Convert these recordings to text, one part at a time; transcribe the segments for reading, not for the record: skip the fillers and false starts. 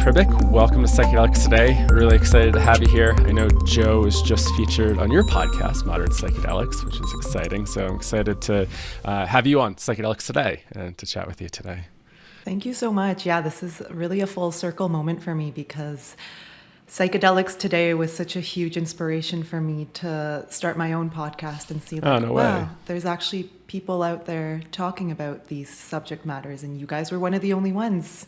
Pribic. Welcome to Psychedelics Today. Really excited to have you here. I know Joe was just featured on your podcast, Modern Psychedelics, which is exciting. So I'm excited to have you on Psychedelics Today and to chat with you today. Thank you so much. Yeah, this is really a full circle moment for me because Psychedelics Today was such a huge inspiration for me to start my own podcast and see like, wow, there's actually people out there talking about these subject matters, and you guys were one of the only ones.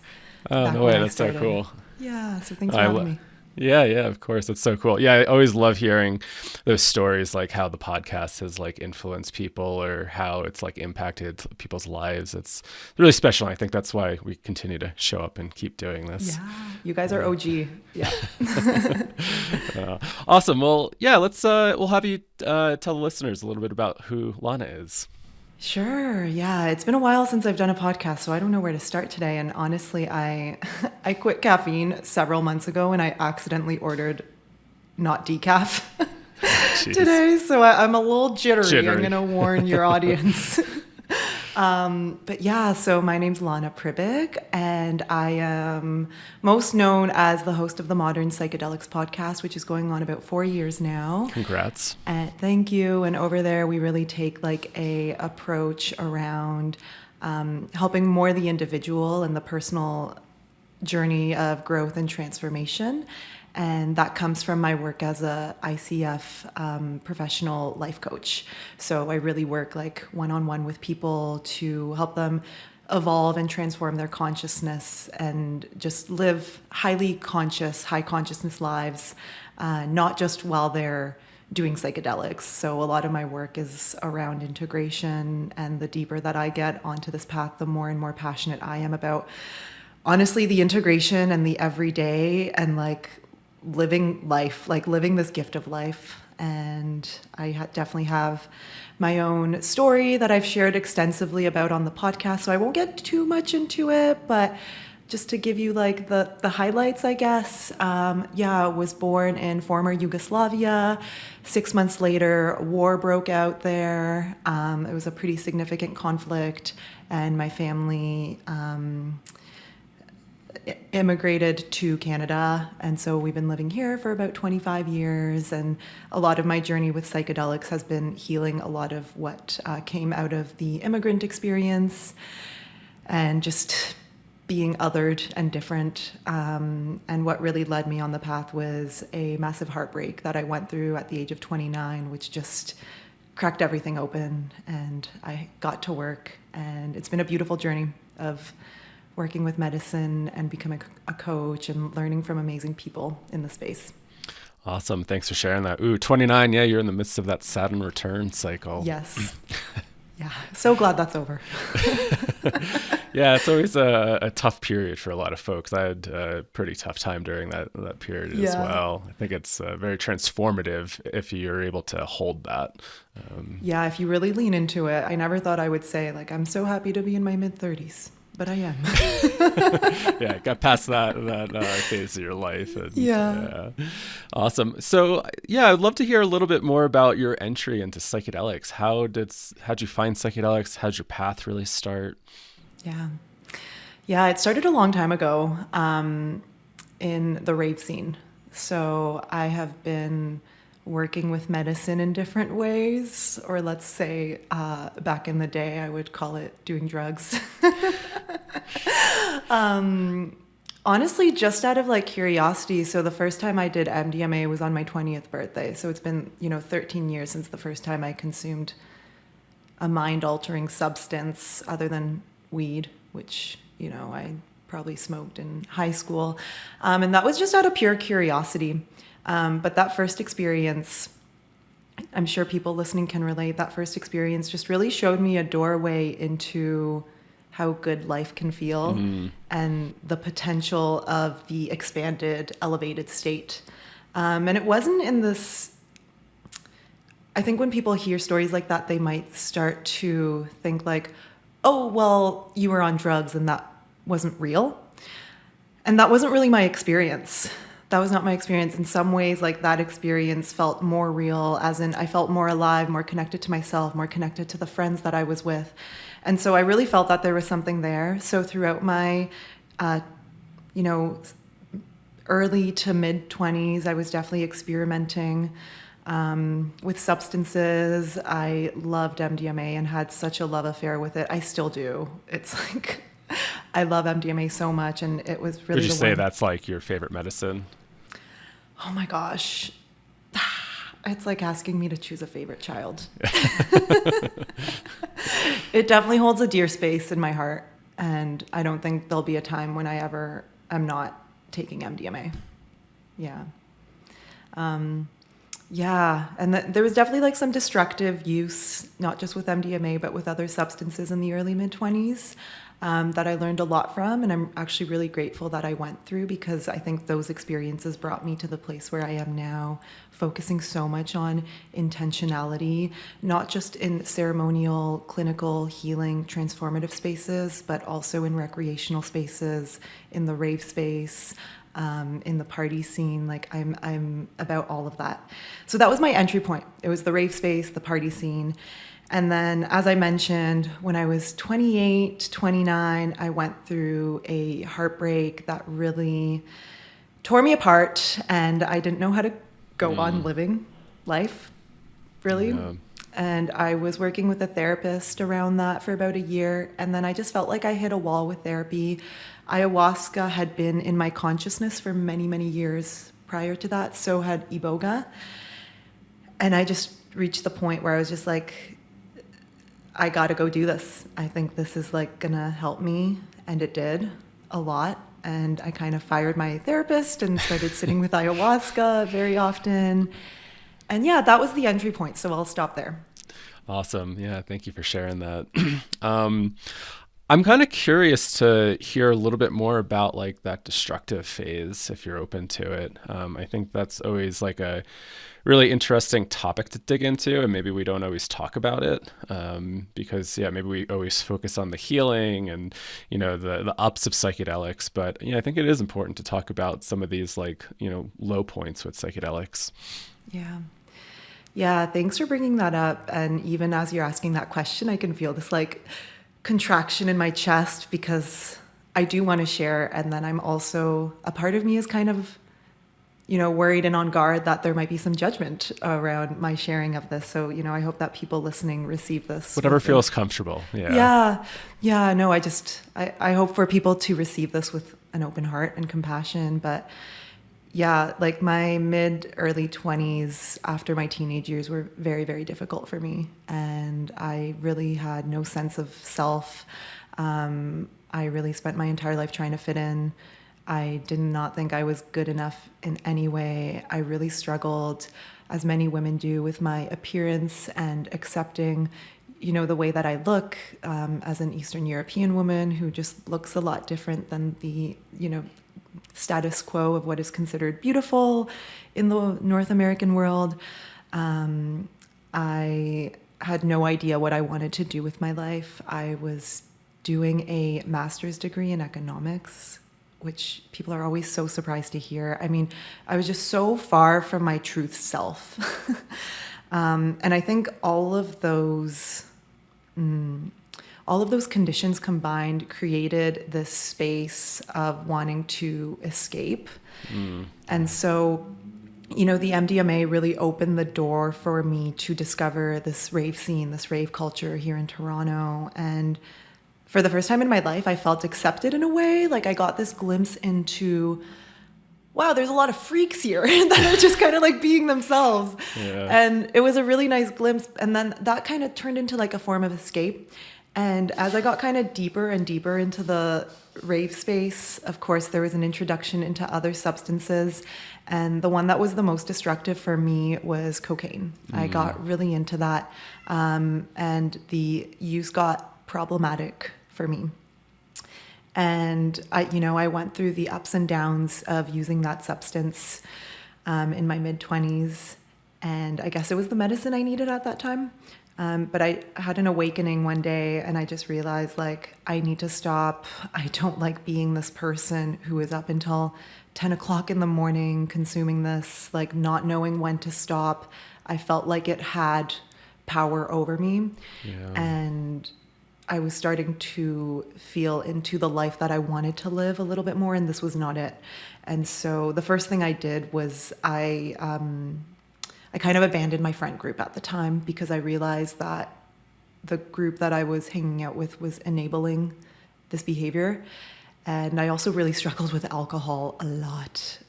Oh, no way. That's so cool. Yeah. So thanks for having me. Yeah, of course. That's so cool. Yeah, I always love hearing those stories, like how the podcast has like influenced people or how it's like impacted people's lives. It's really special. I think that's why we continue to show up and keep doing this. Yeah, you guys are OG. Yeah. Awesome. Well, yeah, we'll have you tell the listeners a little bit about who Lana is. Sure. Yeah. It's been a while since I've done a podcast, so I don't know where to start today. And honestly, I quit caffeine several months ago and I accidentally ordered not decaf today. So I'm a little jittery. I'm going to warn your audience. But yeah, so my name's Lana Pribic, and I am most known as the host of the Modern Psychedelics podcast, which is going on about 4 years now. Congrats. And thank you. And over there, we really take like a approach around helping more the individual and the personal journey of growth and transformation. And that comes from my work as a ICF professional life coach. So I really work like one-on-one with people to help them evolve and transform their consciousness and just live highly conscious, high consciousness lives, not just while they're doing psychedelics. So a lot of my work is around integration, and the deeper that I get onto this path, the more and more passionate I am about, honestly, the integration and the everyday and like living life, like living this gift of life. And I definitely have my own story that I've shared extensively about on the podcast, so I won't get too much into it, but just to give you like the highlights, I guess. I was born in former Yugoslavia. 6 months later, war broke out there. It was a pretty significant conflict, and my family immigrated to Canada, and so we've been living here for about 25 years, and a lot of my journey with psychedelics has been healing a lot of what came out of the immigrant experience and just being othered and different, and what really led me on the path was a massive heartbreak that I went through at the age of 29, which just cracked everything open, and I got to work, and it's been a beautiful journey of working with medicine and becoming a coach and learning from amazing people in the space. Awesome. Thanks for sharing that. 29. Yeah, you're in the midst of that Saturn return cycle. Yes. Yeah. So glad that's over. Yeah, it's always a tough period for a lot of folks. I had a pretty tough time during that period as well. I think it's very transformative if you're able to hold that. Yeah, if you really lean into it. I never thought I would say, like, I'm so happy to be in my mid-30s. But I am. Yeah, got past that phase of your life. And, yeah. Awesome. So, yeah, I'd love to hear a little bit more about your entry into psychedelics. How'd you find psychedelics? How'd your path really start? Yeah, it started a long time ago in the rave scene. So I have been working with medicine in different ways, or let's say back in the day, I would call it doing drugs. Honestly, just out of like curiosity. So the first time I did MDMA was on my 20th birthday. So it's been, 13 years since the first time I consumed a mind-altering substance other than weed, which, I probably smoked in high school. And that was just out of pure curiosity. But that first experience, I'm sure people listening can relate, that first experience just really showed me a doorway into how good life can feel and the potential of the expanded, elevated state. And it wasn't in this, I think when people hear stories like that, they might start to think like, oh, well, you were on drugs and that wasn't real. And that wasn't really my experience. That was not my experience. In some ways, like that experience felt more real, as in I felt more alive, more connected to myself, more connected to the friends that I was with. And so I really felt that there was something there. So throughout my, early to mid 20s, I was definitely experimenting with substances. I loved MDMA and had such a love affair with it. I still do. It's like, I love MDMA so much, and it was really. Would you say that's like your favorite medicine? Oh my gosh. It's like asking me to choose a favorite child. It definitely holds a dear space in my heart, and I don't think there'll be a time when I ever am not taking MDMA. Yeah. Yeah, and there was definitely like some destructive use, not just with MDMA, but with other substances in the early mid-20s that I learned a lot from. And I'm actually really grateful that I went through, because I think those experiences brought me to the place where I am now, focusing so much on intentionality, not just in ceremonial, clinical, healing, transformative spaces, but also in recreational spaces, in the rave space, in the party scene. Like I'm about all of that. So that was my entry point. It was the rave space, the party scene. And then, as I mentioned, when I was 28, 29, I went through a heartbreak that really tore me apart, and I didn't know how to go on living life, really. Yeah. And I was working with a therapist around that for about a year, and then I just felt like I hit a wall with therapy. Ayahuasca had been in my consciousness for many, many years prior to that, so had Iboga. And I just reached the point where I was just like, I got to go do this. I think this is like gonna help me. And it did a lot. And I kind of fired my therapist and started sitting with ayahuasca very often. And yeah, that was the entry point. So I'll stop there. Awesome. Yeah. Thank you for sharing that. I'm kind of curious to hear a little bit more about like that destructive phase, if you're open to it. I think that's always like a really interesting topic to dig into, and maybe we don't always talk about it because maybe we always focus on the healing and the ups of psychedelics, but I think it is important to talk about some of these like low points with psychedelics. Yeah, thanks for bringing that up. And even as you're asking that question, I can feel this like contraction in my chest, because I do want to share, and then I'm also, a part of me is kind of worried and on guard that there might be some judgment around my sharing of this. So, I hope that people listening receive this. Whatever feels comfortable. Yeah. No, I hope for people to receive this with an open heart and compassion. But yeah, like my early 20s after my teenage years were very, very difficult for me. And I really had no sense of self. I really spent my entire life trying to fit in. I did not think I was good enough in any way. I really struggled, as many women do, with my appearance and accepting, the way that I look as an Eastern European woman who just looks a lot different than the, status quo of what is considered beautiful in the North American world. I had no idea what I wanted to do with my life. I was doing a master's degree in economics, which people are always so surprised to hear. I mean, I was just so far from my truth self. And I think all of those conditions combined created this space of wanting to escape. And so, the MDMA really opened the door for me to discover this rave scene, this rave culture here in Toronto. And for the first time in my life, I felt accepted in a way. Like I got this glimpse into, wow, there's a lot of freaks here that are just kind of like being themselves. Yeah. And it was a really nice glimpse. And then that kind of turned into like a form of escape. And as I got kind of deeper and deeper into the rave space, of course, there was an introduction into other substances. And the one that was the most destructive for me was cocaine. I got really into that. And the use got problematic for me. And I went through the ups and downs of using that substance in my mid-20s. And I guess it was the medicine I needed at that time. But I had an awakening one day, and I just realized, like, I need to stop. I don't like being this person who is up until 10 o'clock in the morning consuming this, like, not knowing when to stop. I felt like it had power over me. Yeah. And I was starting to feel into the life that I wanted to live a little bit more, and this was not it. And so the first thing I did was I kind of abandoned my friend group at the time because I realized that the group that I was hanging out with was enabling this behavior. And I also really struggled with alcohol a lot.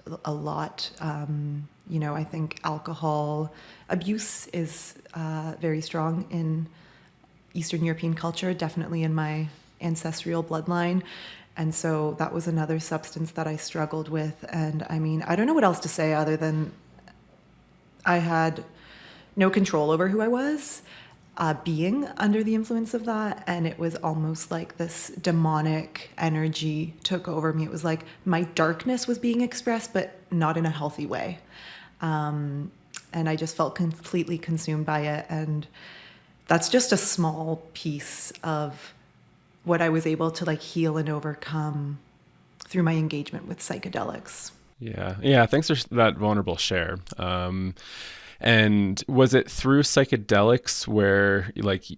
I think alcohol abuse is very strong in Eastern European culture, definitely in my ancestral bloodline. And so that was another substance that I struggled with. And I mean, I don't know what else to say other than I had no control over who I was, being under the influence of that. And it was almost like this demonic energy took over me. It was like my darkness was being expressed, but not in a healthy way. And I just felt completely consumed by it. And that's just a small piece of what I was able to like heal and overcome through my engagement with psychedelics. Yeah. Thanks for that vulnerable share. And was it through psychedelics where did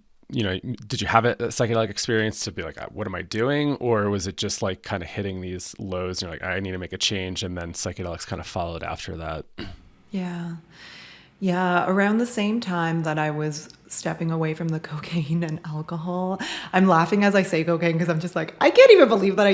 you have a psychedelic experience to be like, what am I doing? Or was it just like kind of hitting these lows and you're like, I need to make a change, and then psychedelics kind of followed after that? Yeah, around the same time that I was stepping away from the cocaine and alcohol, I'm laughing as I say cocaine because I'm just like, I can't even believe that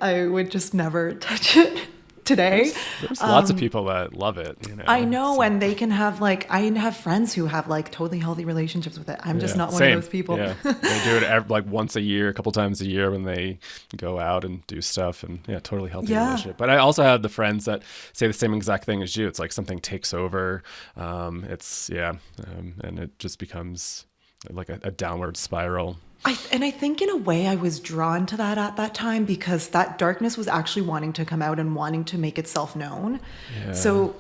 I would just never touch it today. There's lots of people that love it. I know, so. And they can have I have friends who have totally healthy relationships with it. I'm just not one of those people. Yeah. They do it once a year, a couple times a year when they go out and do stuff, and totally healthy relationship. But I also have the friends that say the same exact thing as you. It's like something takes over. And it just becomes like a downward spiral. I think in a way I was drawn to that at that time because that darkness was actually wanting to come out and wanting to make itself known. Yeah. So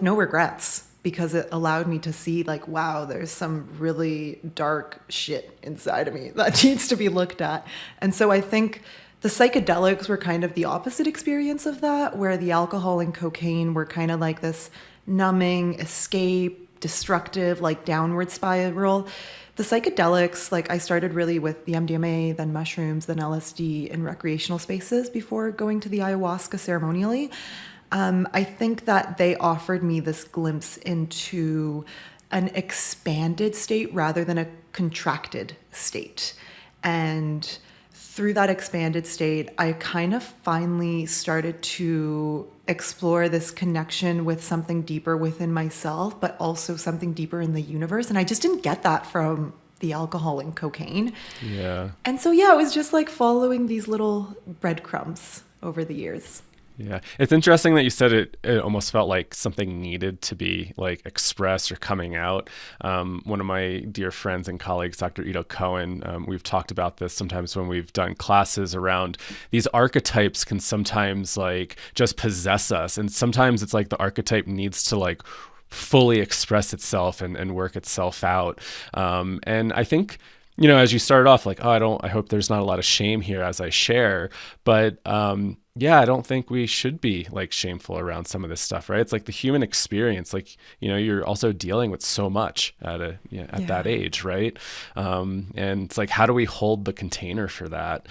no regrets, because it allowed me to see wow, there's some really dark shit inside of me that needs to be looked at. And so I think the psychedelics were kind of the opposite experience of that, where the alcohol and cocaine were kind of like this numbing, escape, destructive, downward spiral. The psychedelics, I started really with the MDMA, then mushrooms, then LSD in recreational spaces before going to the ayahuasca ceremonially. I think that they offered me this glimpse into an expanded state rather than a contracted state. And through that expanded state, I kind of finally started to explore this connection with something deeper within myself, but also something deeper in the universe. And I just didn't get that from the alcohol and cocaine. Yeah. And so, it was just following these little breadcrumbs over the years. Yeah. It's interesting that you said it almost felt like something needed to be expressed or coming out. One of my dear friends and colleagues, Dr. Ito Cohen, we've talked about this sometimes when we've done classes around these archetypes can sometimes just possess us. And sometimes it's the archetype needs to fully express itself and work itself out. And I think, as you started off, I hope there's not a lot of shame here as I share, but, I don't think we should be shameful around some of this stuff, right? It's the human experience, you're also dealing with so much at that age, right? And it's how do we hold the container for that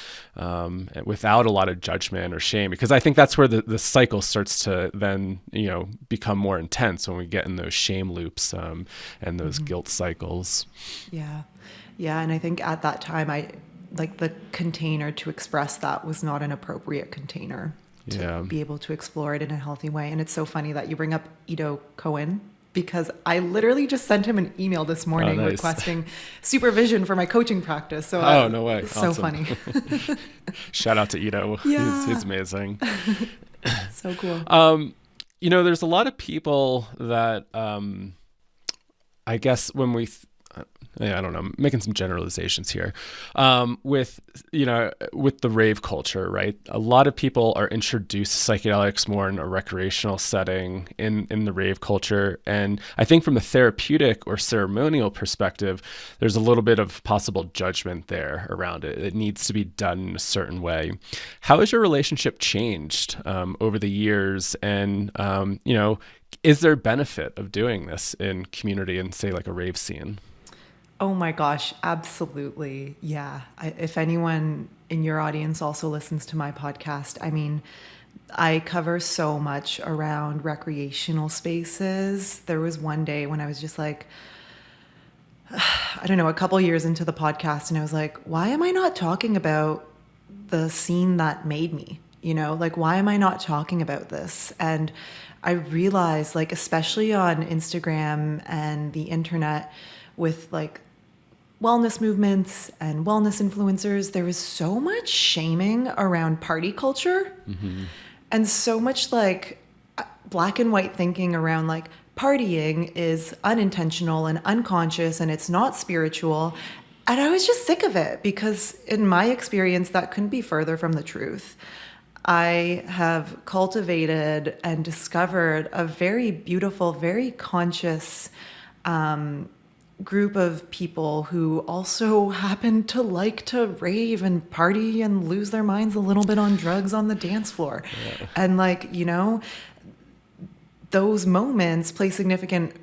without a lot of judgment or shame? Because I think that's where the cycle starts to then, become more intense when we get in those shame loops and those guilt cycles. Yeah. And I think at that time, the container to express that was not an appropriate container to be able to explore it in a healthy way. And it's so funny that you bring up Ito Cohen, because I literally just sent him an email this morning requesting supervision for my coaching practice. So no way. It's awesome. So funny. Shout out to Ito. Yeah. He's amazing. So cool. There's a lot of people that I guess when we I don't know, I'm making some generalizations here. With the rave culture, right? A lot of people are introduced to psychedelics more in a recreational setting in the rave culture. And I think from a therapeutic or ceremonial perspective, there's a little bit of possible judgment there around it. It needs to be done in a certain way. How has your relationship changed over the years? And, is there benefit of doing this in community and say a rave scene? Oh my gosh, absolutely. Yeah. If anyone in your audience also listens to my podcast, I mean, I cover so much around recreational spaces. There was one day when I was just like, I don't know, a couple years into the podcast, and I was like, why am I not talking about the scene that made me? You know, like, why am I not talking about this? And I realized, like, especially on Instagram and the internet with like wellness movements and wellness influencers, there was so much shaming around party culture. Mm-hmm. And so much like black and white thinking around like partying is unintentional and unconscious and it's not spiritual. And I was just sick of it because in my experience, that couldn't be further from the truth. I have cultivated and discovered a very beautiful, very conscious group of people who also happen to like to rave and party and lose their minds a little bit on drugs on the dance floor. Yeah. And like, you know, those moments play significant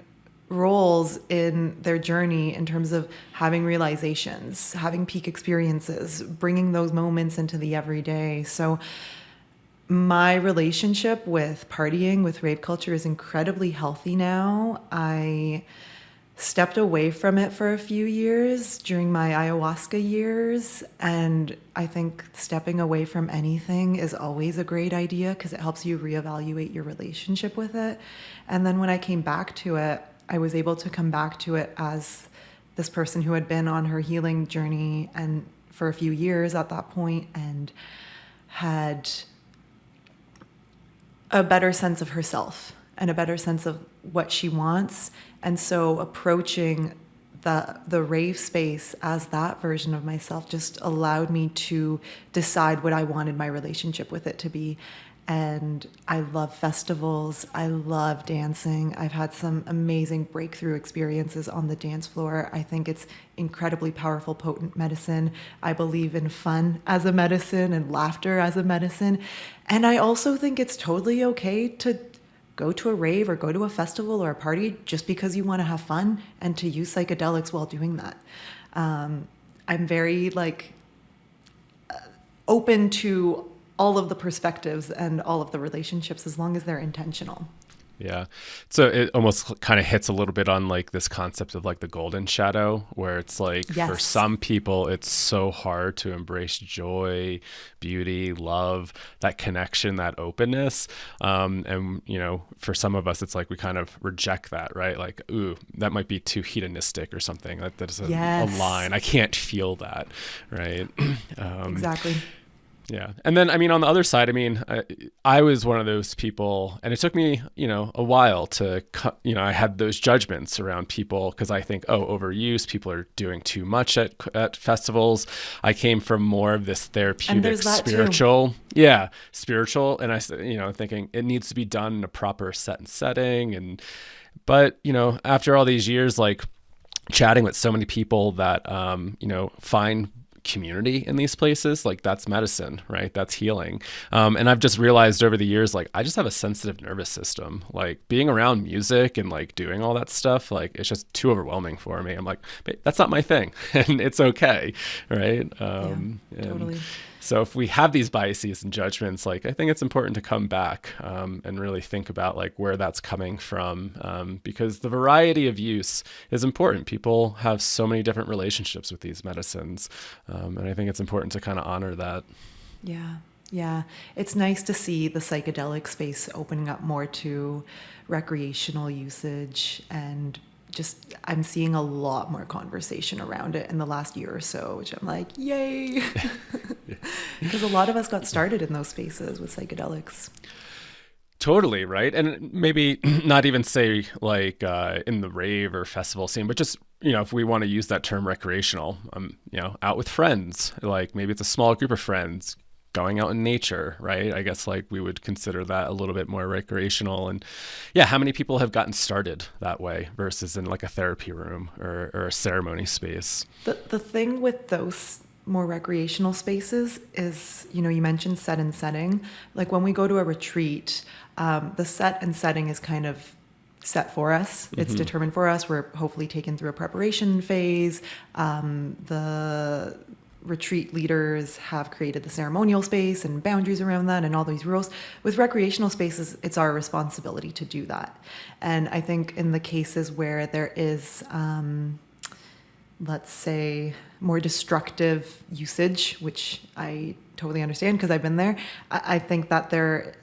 roles in their journey in terms of having realizations, having peak experiences, bringing those moments into the everyday. So my relationship with partying, with rave culture is incredibly healthy now. I stepped away from it for a few years during my ayahuasca years. And I think stepping away from anything is always a great idea because it helps you reevaluate your relationship with it. And then when I came back to it, I was able to come back to it as this person who had been on her healing journey and for a few years at that point and had a better sense of herself and a better sense of what she wants. And so approaching the rave space as that version of myself just allowed me to decide what I wanted my relationship with it to be. And I love festivals. I love dancing. I've had some amazing breakthrough experiences on the dance floor. I think it's incredibly powerful, potent medicine. I believe in fun as a medicine and laughter as a medicine. And I also think it's totally okay to go to a rave or go to a festival or a party just because you want to have fun and to use psychedelics while doing that. I'm very open to all of the perspectives and all of the relationships as long as they're intentional. Yeah. So it almost kind of hits a little bit on like this concept of like the golden shadow, where it's like, yes, for some people, it's so hard to embrace joy, beauty, love, that connection, that openness. And, you know, for some of us, it's like we kind of reject that, right? Like, ooh, that might be too hedonistic or something. Like that is a line. I can't feel that, right? Exactly. Yeah. And then, I mean, on the other side, I mean, I was one of those people, and it took me, you know, a while to, you know, I had those judgments around people because I think, oh, overuse, people are doing too much at festivals. I came from more of this therapeutic, spiritual, spiritual. And I, you know, thinking it needs to be done in a proper set and setting. But, you know, after all these years, like chatting with so many people that, you know, find community in these places, like that's medicine, right? That's healing. And I've just realized over the years, like I just have a sensitive nervous system. Like being around music and like doing all that stuff, like it's just too overwhelming for me. I'm like, that's not my thing, and it's okay, right? Totally. So if we have these biases and judgments, like I think it's important to come back and really think about like where that's coming from, because the variety of use is important. People have so many different relationships with these medicines, and I think it's important to kind of honor that. Yeah. It's nice to see the psychedelic space opening up more to recreational usage, and just I'm seeing a lot more conversation around it in the last year or so, which I'm like, yay. Because a lot of us got started in those spaces with psychedelics. Totally, right? And maybe not even say like in the rave or festival scene, but just, you know, if we want to use that term recreational, you know, out with friends, like maybe it's a small group of friends going out in nature, right? I guess like we would consider that a little bit more recreational. And yeah, how many people have gotten started that way versus in like a therapy room or a ceremony space? The thing with those more recreational spaces is, you know, you mentioned set and setting. Like when we go to a retreat, the set and setting is kind of set for us. It's determined for us. We're hopefully taken through a preparation phase. The retreat leaders have created the ceremonial space and boundaries around that and all these rules. With recreational spaces, it's our responsibility to do that. And I think in the cases where there is, let's say, more destructive usage, which I totally understand because I've been there, I think that there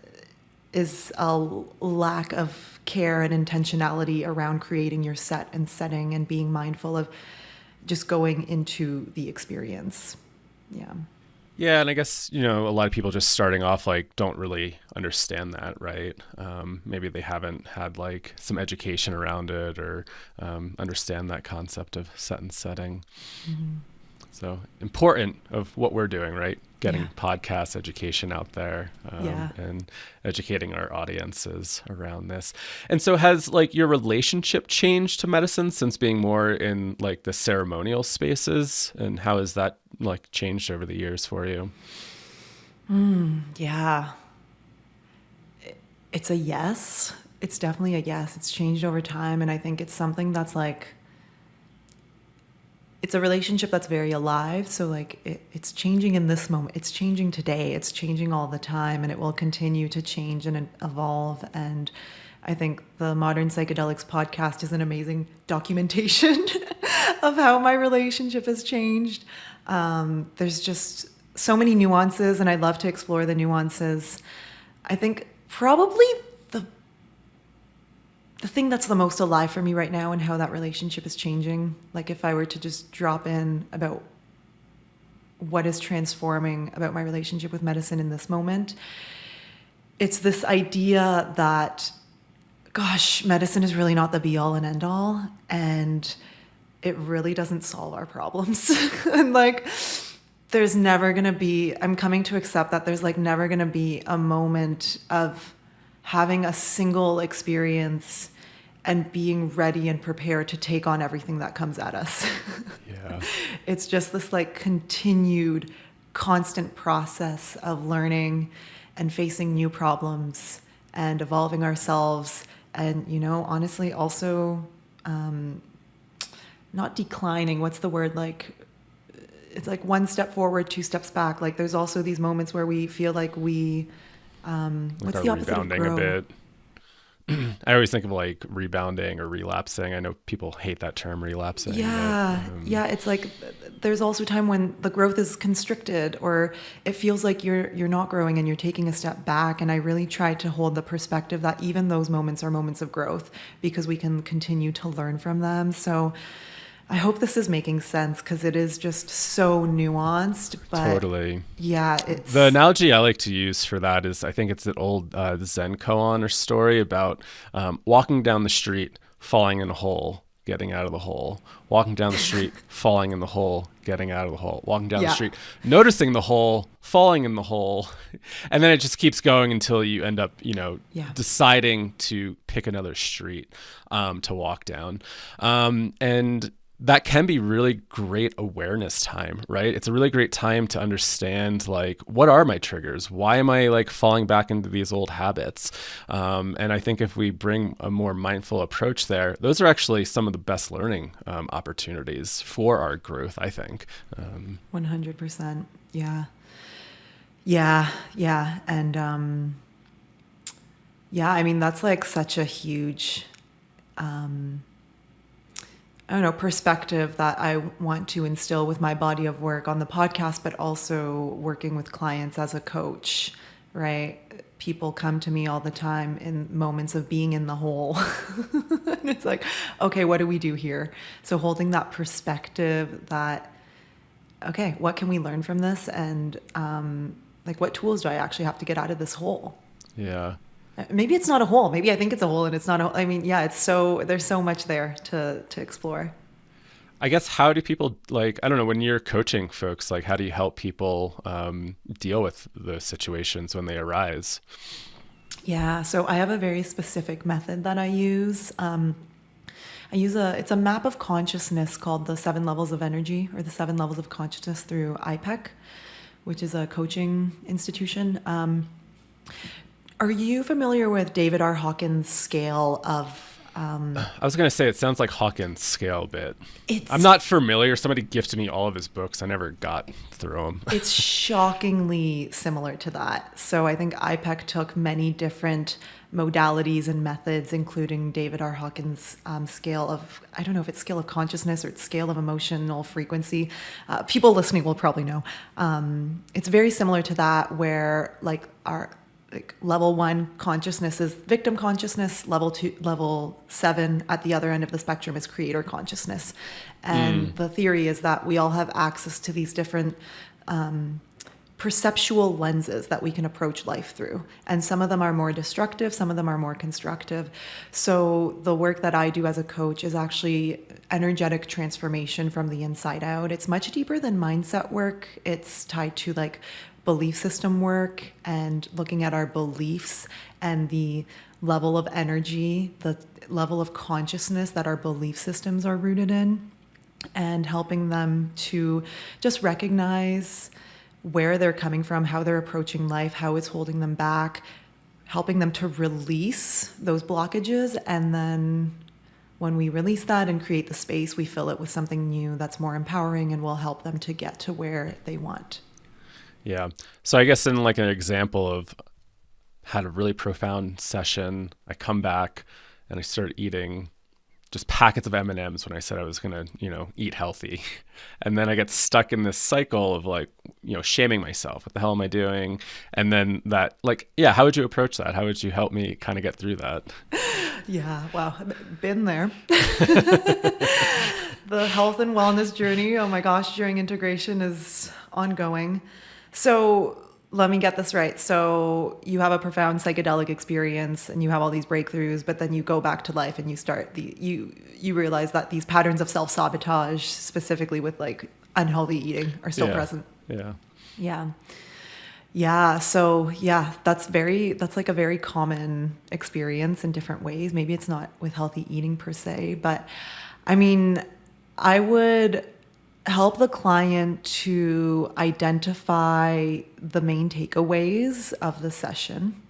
is a lack of care and intentionality around creating your set and setting and being mindful of just going into the experience. Yeah. Yeah, and I guess, a lot of people just starting off don't really understand that, right? Maybe they haven't had some education around it or understand that concept of set and setting. Mm-hmm. So important of what we're doing, right? Getting podcast education out there and educating our audiences around this. And so has your relationship changed to medicine since being more in the ceremonial spaces, and how has that changed over the years for you? Yeah. It's a yes. It's definitely a yes. It's changed over time. And I think it's something that's it's a relationship that's very alive. So it's changing in this moment. It's changing today. It's changing all the time, and it will continue to change and evolve. And I think the Modern Psychedelics podcast is an amazing documentation of how my relationship has changed. There's just so many nuances, and I love to explore the nuances. I think probably the thing that's the most alive for me right now and how that relationship is changing, if I were to just drop in about what is transforming about my relationship with medicine in this moment, it's this idea that, gosh, medicine is really not the be all and end all, and it really doesn't solve our problems. And there's never going to be, I'm coming to accept that there's never going to be a moment of having a single experience and being ready and prepared to take on everything that comes at us. Yeah. It's just this continued, constant process of learning and facing new problems and evolving ourselves. And, honestly, also not declining. What's the word? It's one step forward, two steps back. There's also these moments where we feel we what's the opposite of grow? A bit. I always think of rebounding or relapsing. I know people hate that term, relapsing. Yeah. Yeah. It's there's also time when the growth is constricted, or it feels like you're not growing and you're taking a step back. And I really try to hold the perspective that even those moments are moments of growth because we can continue to learn from them. So I hope this is making sense because it is just so nuanced. But totally. Yeah. The analogy I like to use for that is, I think it's an old Zen koan or story about walking down the street, falling in a hole, getting out of the hole, walking down the street, falling in the hole, getting out of the hole, walking down the street, noticing the hole, falling in the hole. And then it just keeps going until you end up, deciding to pick another street to walk down. And that can be really great awareness time, right? It's a really great time to understand what are my triggers? Why am I falling back into these old habits? And I think if we bring a more mindful approach there, those are actually some of the best learning opportunities for our growth, I think. 100%. Yeah. Yeah. Yeah. And I mean, that's such a huge perspective that I want to instill with my body of work on the podcast, but also working with clients as a coach, right? People come to me all the time in moments of being in the hole. And it's okay, what do we do here? So holding that perspective that, okay, what can we learn from this? And what tools do I actually have to get out of this hole? Yeah. Maybe it's not a hole. Maybe I think it's a hole and it's not a hole. I mean, yeah, there's so much there to explore. I guess how do people I don't know, when you're coaching folks, how do you help people deal with those situations when they arise? Yeah. So I have a very specific method that I use. It's a map of consciousness called the 7 levels of energy, or the 7 levels of consciousness through IPEC, which is a coaching institution. Are you familiar with David R. Hawkins' scale of I was going to say, it sounds like Hawkins' scale a bit. It's, I'm not familiar. Somebody gifted me all of his books. I never got through them. It's shockingly similar to that. So I think IPEC took many different modalities and methods, including David R. Hawkins' scale of, I don't know if it's scale of consciousness or it's scale of emotional frequency. People listening will probably know. It's very similar to that, where like our level 1 consciousness is victim consciousness, level 7 at the other end of the spectrum is creator consciousness. And the theory is that we all have access to these different perceptual lenses that we can approach life through. And some of them are more destructive, some of them are more constructive. So the work that I do as a coach is actually energetic transformation from the inside out. It's much deeper than mindset work. It's tied to like belief system work and looking at our beliefs and the level of energy, the level of consciousness that our belief systems are rooted in, and helping them to just recognize where they're coming from, how they're approaching life, how it's holding them back, helping them to release those blockages. And then when we release that and create the space, we fill it with something new that's more empowering and will help them to get to where they want. Yeah. So I guess in like an example of had a really profound session, I come back and I start eating just packets of M&Ms when I said I was going to, eat healthy. And then I get stuck in this cycle of like, shaming myself. What the hell am I doing? And then that, like, yeah, how would you approach that? How would you help me kind of get through that? Yeah, wow, been there. The health and wellness journey, oh my gosh, during integration is ongoing. So let me get this right. So you have a profound psychedelic experience and you have all these breakthroughs, but then you go back to life and you start you realize that these patterns of self-sabotage, specifically with like unhealthy eating, are still present. Yeah. So yeah, that's like a very common experience in different ways. Maybe it's not with healthy eating per se, but I mean, I would help the client to identify the main takeaways of the session.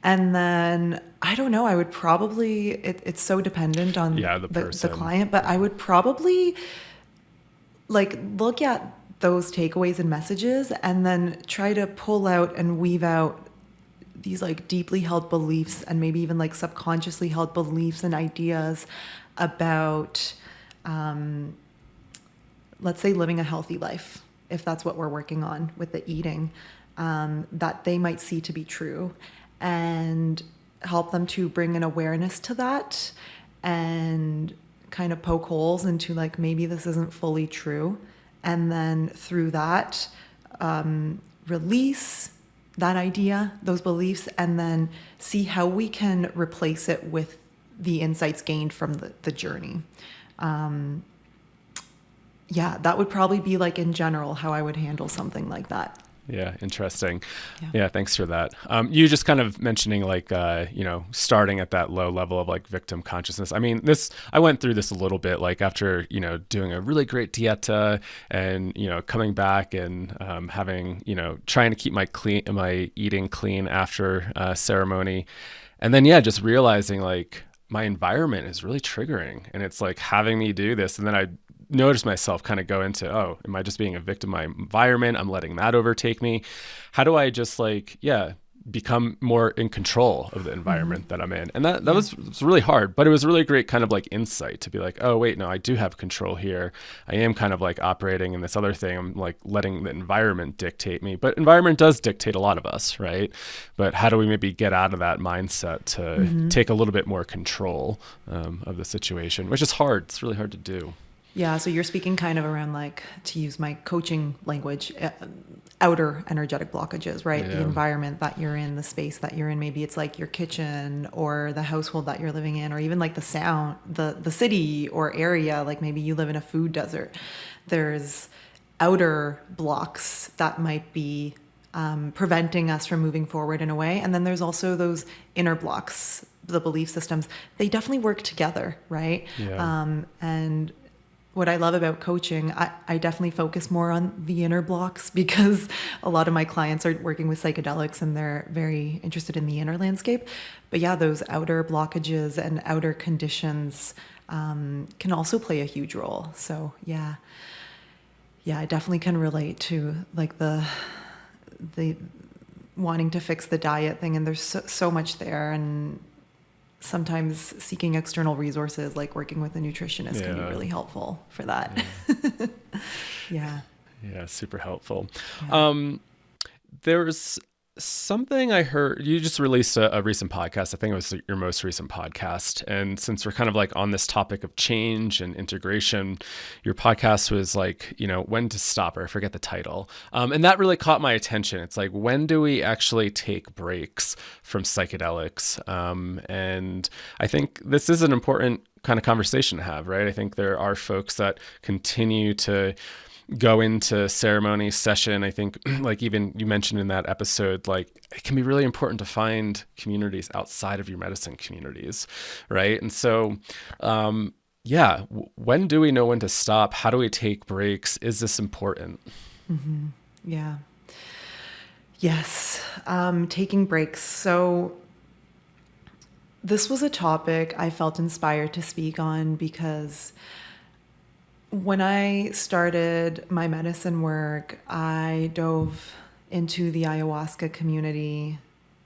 And then, I don't know, I would probably, it's so dependent on the client, but I would probably like look at those takeaways and messages and then try to pull out and weave out these like deeply held beliefs and maybe even like subconsciously held beliefs and ideas about, let's say, living a healthy life, if that's what we're working on with the eating, that they might see to be true, and help them to bring an awareness to that and kind of poke holes into like, maybe this isn't fully true. And then through that, release that idea, those beliefs, and then see how we can replace it with the insights gained from the journey. Yeah, that would probably be like in general how I would handle something like that. Yeah, interesting. Yeah, thanks for that. You just kind of mentioning like, starting at that low level of like victim consciousness. I mean, I went through this a little bit, like after, doing a really great dieta and, coming back and having, trying to keep my eating clean after ceremony. And then, just realizing like my environment is really triggering and it's like having me do this. And then I notice myself kind of go into, oh, am I just being a victim of my environment? I'm letting that overtake me. How do I just like, become more in control of the environment that I'm in? And that was really hard, but it was really great kind of like insight to be like, oh, wait, no, I do have control here. I am kind of like operating in this other thing. I'm like letting the environment dictate me, but environment does dictate a lot of us, right? But how do we maybe get out of that mindset to take a little bit more control of the situation, which is hard. It's really hard to do. Yeah, so you're speaking kind of around like, to use my coaching language, outer energetic blockages, right? Yeah. The environment that you're in, the space that you're in. Maybe it's like your kitchen or the household that you're living in, or even like the sound, the city or area. Like maybe you live in a food desert. There's outer blocks that might be preventing us from moving forward in a way. And then there's also those inner blocks, the belief systems. They definitely work together, right? Yeah. And what I love about coaching, I definitely focus more on the inner blocks because a lot of my clients are working with psychedelics and they're very interested in the inner landscape. But yeah, those outer blockages and outer conditions can also play a huge role. So yeah, I definitely can relate to like the wanting to fix the diet thing. And there's so much there, and sometimes seeking external resources like working with a nutritionist can be really helpful for that. Yeah. Yeah, super helpful. Yeah. There's something I heard, you just released a recent podcast. I think it was your most recent podcast. And since we're kind of like on this topic of change and integration, your podcast was like, when to stop, or I forget the title. And that really caught my attention. It's like, when do we actually take breaks from psychedelics? And I think this is an important kind of conversation to have, right? I think there are folks that continue to go into ceremony session. I think like even you mentioned in that episode, like it can be really important to find communities outside of your medicine communities, right? And so, when do we know when to stop? How do we take breaks? Is this important? Mm-hmm. Yeah. Yes. Taking breaks. So this was a topic I felt inspired to speak on because when I started my medicine work, I dove into the ayahuasca community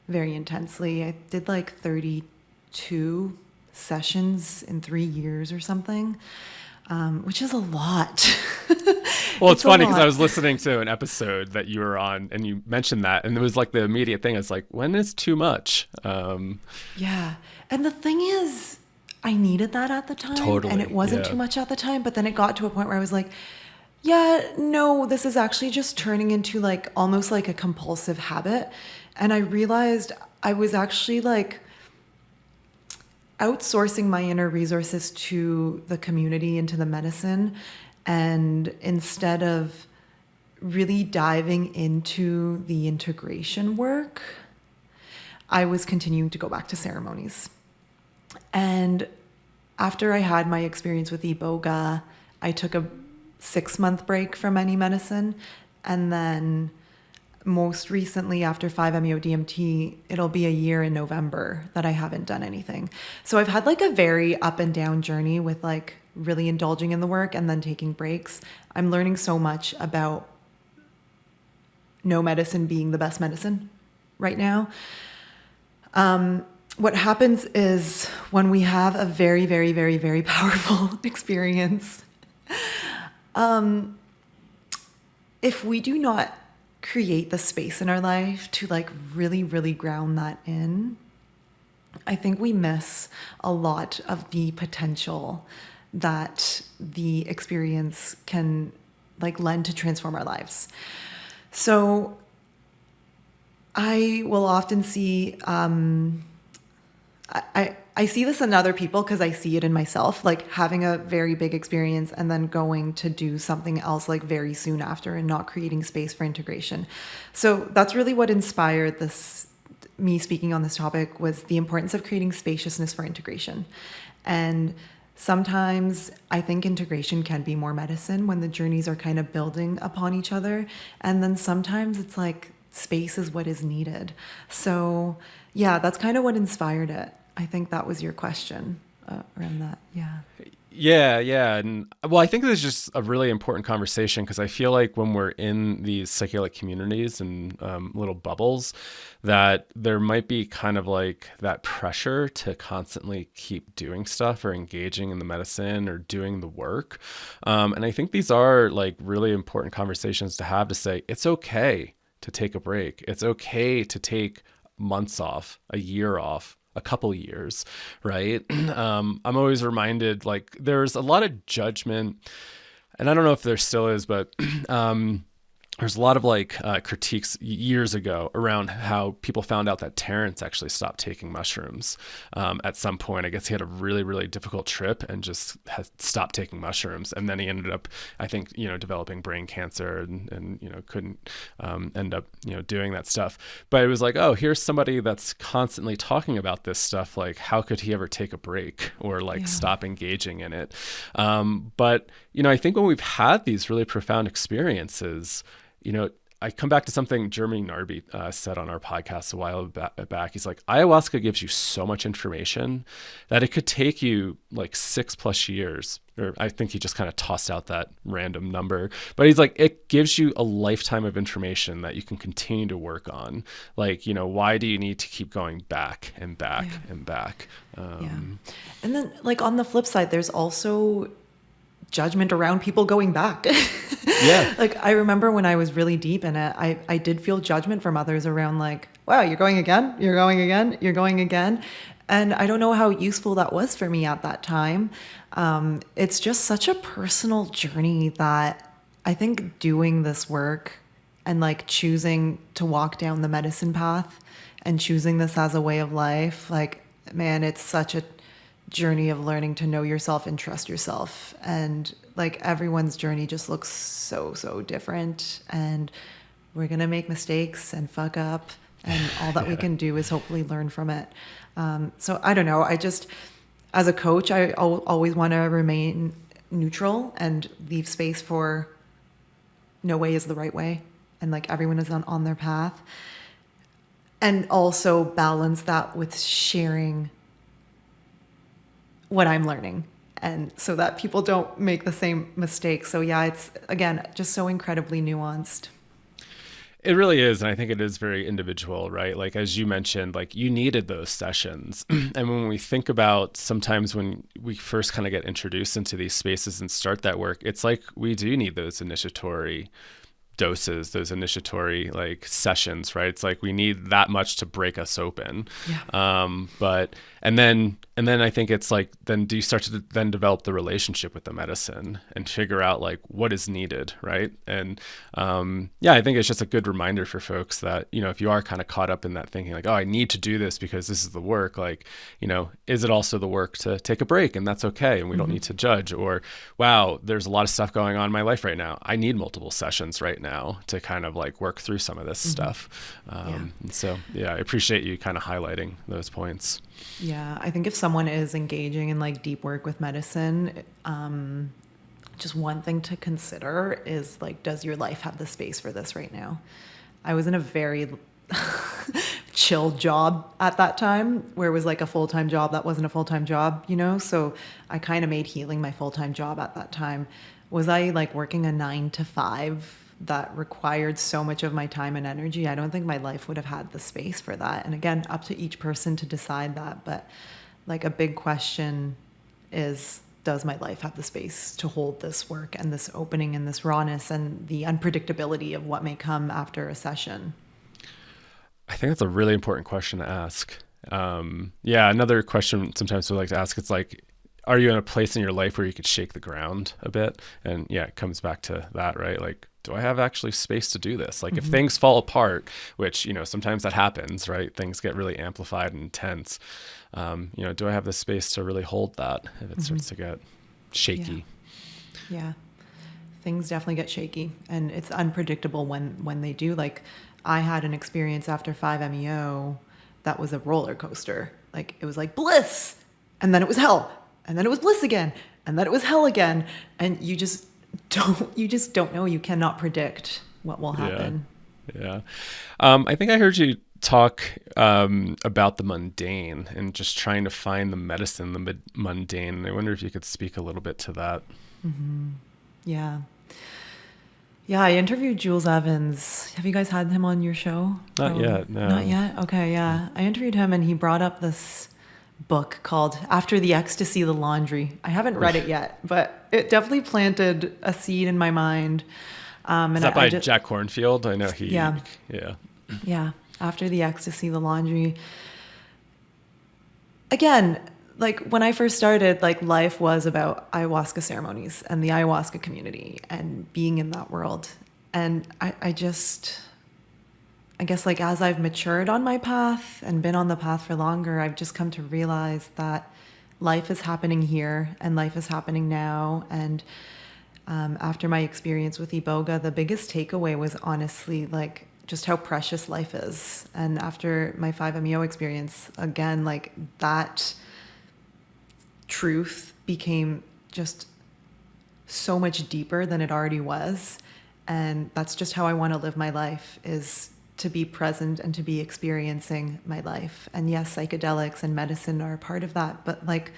very intensely. I did like 32 sessions in 3 years or something, which is a lot. Well, it's funny because I was listening to an episode that you were on and you mentioned that, and it was like the immediate thing. It's like, when is too much? Yeah. And the thing is, I needed that at the time. Totally. And it wasn't too much at the time, but then it got to a point where I was like, yeah, no, this is actually just turning into like almost like a compulsive habit. And I realized I was actually like outsourcing my inner resources to the community and to the medicine. And instead of really diving into the integration work, I was continuing to go back to ceremonies. And after I had my experience with Iboga, I took a 6-month break from any medicine. And then most recently, after 5-MeO-DMT, it'll be a year in November that I haven't done anything. So I've had like a very up and down journey with like really indulging in the work and then taking breaks. I'm learning so much about no medicine being the best medicine right now. What happens is when we have a very, very, very, very powerful experience, if we do not create the space in our life to like really, really ground that in, I think we miss a lot of the potential that the experience can like lend to transform our lives. So I will often see, I see this in other people because I see it in myself, like having a very big experience and then going to do something else like very soon after and not creating space for integration. So that's really what inspired me speaking on this topic, was the importance of creating spaciousness for integration. And sometimes I think integration can be more medicine when the journeys are kind of building upon each other. And then sometimes it's like space is what is needed. So yeah, that's kind of what inspired it. I think that was your question around that. Yeah. Yeah. And well, I think this is just a really important conversation because I feel like when we're in these psychedelic communities and little bubbles, that there might be kind of like that pressure to constantly keep doing stuff or engaging in the medicine or doing the work. And I think these are like really important conversations to have, to say it's okay to take a break. It's okay to take months off, a year off, a couple years, right? I'm always reminded, like, there's a lot of judgment, and I don't know if there still is, but there's a lot of like critiques years ago around how people found out that Terrence actually stopped taking mushrooms at some point. I guess he had a really, really difficult trip and just had stopped taking mushrooms. And then he ended up, I think, developing brain cancer and couldn't end up, doing that stuff. But it was like, oh, here's somebody that's constantly talking about this stuff. Like, how could he ever take a break or like stop engaging in it? But, I think when we've had these really profound experiences, I come back to something Jeremy Narby said on our podcast a while back. He's like, ayahuasca gives you so much information that it could take you like 6+ years, or I think he just kind of tossed out that random number, but he's like, it gives you a lifetime of information that you can continue to work on. Like, why do you need to keep going back and back and back? And then like on the flip side, there's also judgment around people going back. Like I remember when I was really deep in it, I did feel judgment from others around like, wow, you're going again, you're going again, you're going again. And I don't know how useful that was for me at that time. It's just such a personal journey that I think doing this work and like choosing to walk down the medicine path and choosing this as a way of life, like, man, it's such a journey of learning to know yourself and trust yourself. And like everyone's journey just looks so different, and we're gonna make mistakes and fuck up, and all that we can do is hopefully learn from it. So I don't know, I just, as a coach, I always want to remain neutral and leave space for no way is the right way, and like everyone is on their path, and also balance that with sharing what I'm learning, and so that people don't make the same mistakes. So yeah, it's again just so incredibly nuanced. It really is. And I think it is very individual, right? Like, as you mentioned, like you needed those sessions. And when we think about sometimes when we first kind of get introduced into these spaces and start that work, it's like we do need those initiatory doses, those initiatory like sessions, right? It's like we need that much to break us open. But and then I think it's like, then do you start to then develop the relationship with the medicine and figure out like what is needed, right? And I think it's just a good reminder for folks that, if you are kind of caught up in that thinking like, oh, I need to do this because this is the work, like, is it also the work to take a break? And that's okay. And we don't need to judge. Or, wow, there's a lot of stuff going on in my life right now. I need multiple sessions right now to kind of like work through some of this stuff. And so, I appreciate you kind of highlighting those points. Yeah, I think if someone is engaging in like deep work with medicine, just one thing to consider is like, does your life have the space for this right now? I was in a very chill job at that time where it was like a full-time job that wasn't a full-time job, so I kind of made healing my full-time job at that time. Was I like working a 9-to-5 that required so much of my time and energy? I don't think my life would have had the space for that. And again, up to each person to decide that. But like a big question is, does my life have the space to hold this work and this opening and this rawness and the unpredictability of what may come after a session? I think that's a really important question to ask. Another question sometimes we like to ask, it's like, are you in a place in your life where you could shake the ground a bit? And it comes back to that, right? Like, do I have actually space to do this? Like if things fall apart, which, sometimes that happens, right? Things get really amplified and intense. Do I have the space to really hold that if it starts to get shaky? Yeah. Things definitely get shaky, and it's unpredictable when they do. Like I had an experience after 5-MeO that was a roller coaster. Like it was like bliss, and then it was hell, and then it was bliss again, and then it was hell again. And you just don't know. You cannot predict what will happen. I think I heard you talk about the mundane and just trying to find the medicine, the mundane. I wonder if you could speak a little bit to that. I interviewed Jules Evans. Have you guys had him on your show? Not yet, no. Not yet? Okay, yeah. I interviewed him and he brought up this book called After the Ecstasy, the Laundry. I haven't read it yet, but it definitely planted a seed in my mind. Is that by Jack Kornfield? I know he... Yeah. After the Ecstasy, the Laundry. Again, like when I first started, like life was about ayahuasca ceremonies and the ayahuasca community and being in that world. And I guess like as I've matured on my path and been on the path for longer, I've just come to realize that life is happening here and life is happening now. And after my experience with Iboga, the biggest takeaway was honestly like just how precious life is. And after my 5-MeO experience, again, like that truth became just so much deeper than it already was. And that's just how I want to live my life, is to be present and to be experiencing my life. And yes, psychedelics and medicine are a part of that, but like,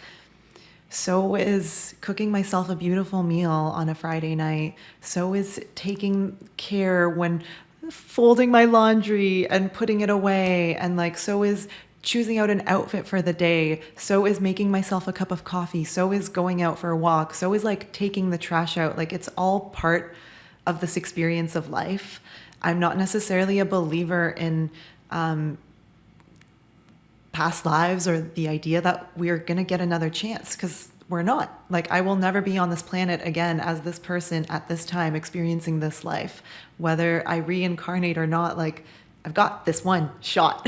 so is cooking myself a beautiful meal on a Friday night. So is taking care when folding my laundry and putting it away. And like, so is choosing out an outfit for the day. So is making myself a cup of coffee. So is going out for a walk. So is like taking the trash out. Like, it's all part of this experience of life. I'm not necessarily a believer in past lives or the idea that we're going to get another chance, because we're not. Like, I will never be on this planet again as this person at this time experiencing this life. Whether I reincarnate or not, like, I've got this one shot.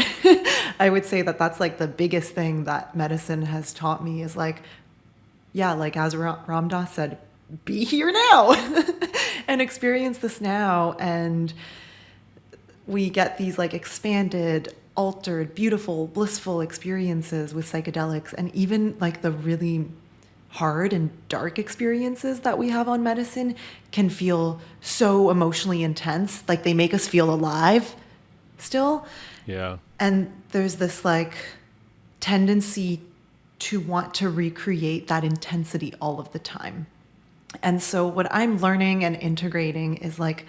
I would say that that's like the biggest thing that medicine has taught me, is like, yeah, like as Ram Dass said, be here now and experience this now. And we get these like expanded, altered, beautiful, blissful experiences with psychedelics, and even like the really hard and dark experiences that we have on medicine can feel so emotionally intense. Like, they make us feel alive still. Yeah. And there's this like tendency to want to recreate that intensity all of the time. And so what I'm learning and integrating is like,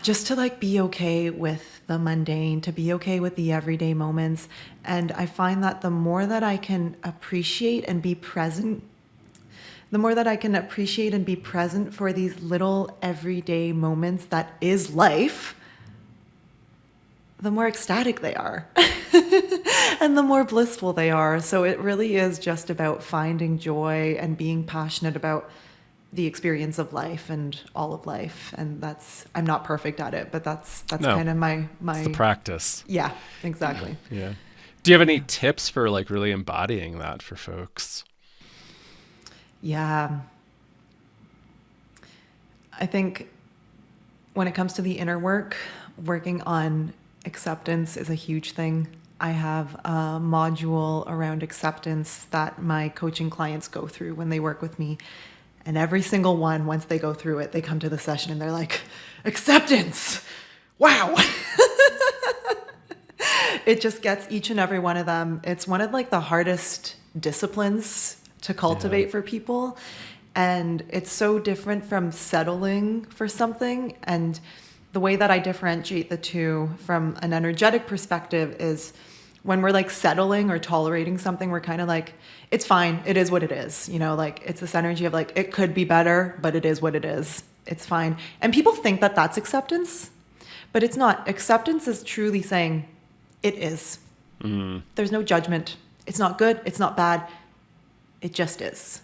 just to like be okay with the mundane, to be okay with the everyday moments. And I find that the more that I can appreciate and be present, for these little everyday moments that is life, the more ecstatic they are and the more blissful they are. So it really is just about finding joy and being passionate about the experience of life and all of life. And I'm not perfect at it, but that's kind of my it's the practice. Yeah, exactly. Yeah. Do you have any tips for like really embodying that for folks? Yeah. I think when it comes to the inner work, working on acceptance is a huge thing. I have a module around acceptance that my coaching clients go through when they work with me. And every single one, once they go through it, they come to the session and they're like, acceptance. Wow. It just gets each and every one of them. It's one of like the hardest disciplines to cultivate for people. And it's so different from settling for something. And the way that I differentiate the two from an energetic perspective is, when we're like settling or tolerating something, we're kind of like, it's fine. It is what it is. You know, like, it's this energy of like, it could be better, but it is what it is. It's fine. And people think that that's acceptance, but it's not. Acceptance is truly saying it is. Mm. There's no judgment. It's not good. It's not bad. It just is.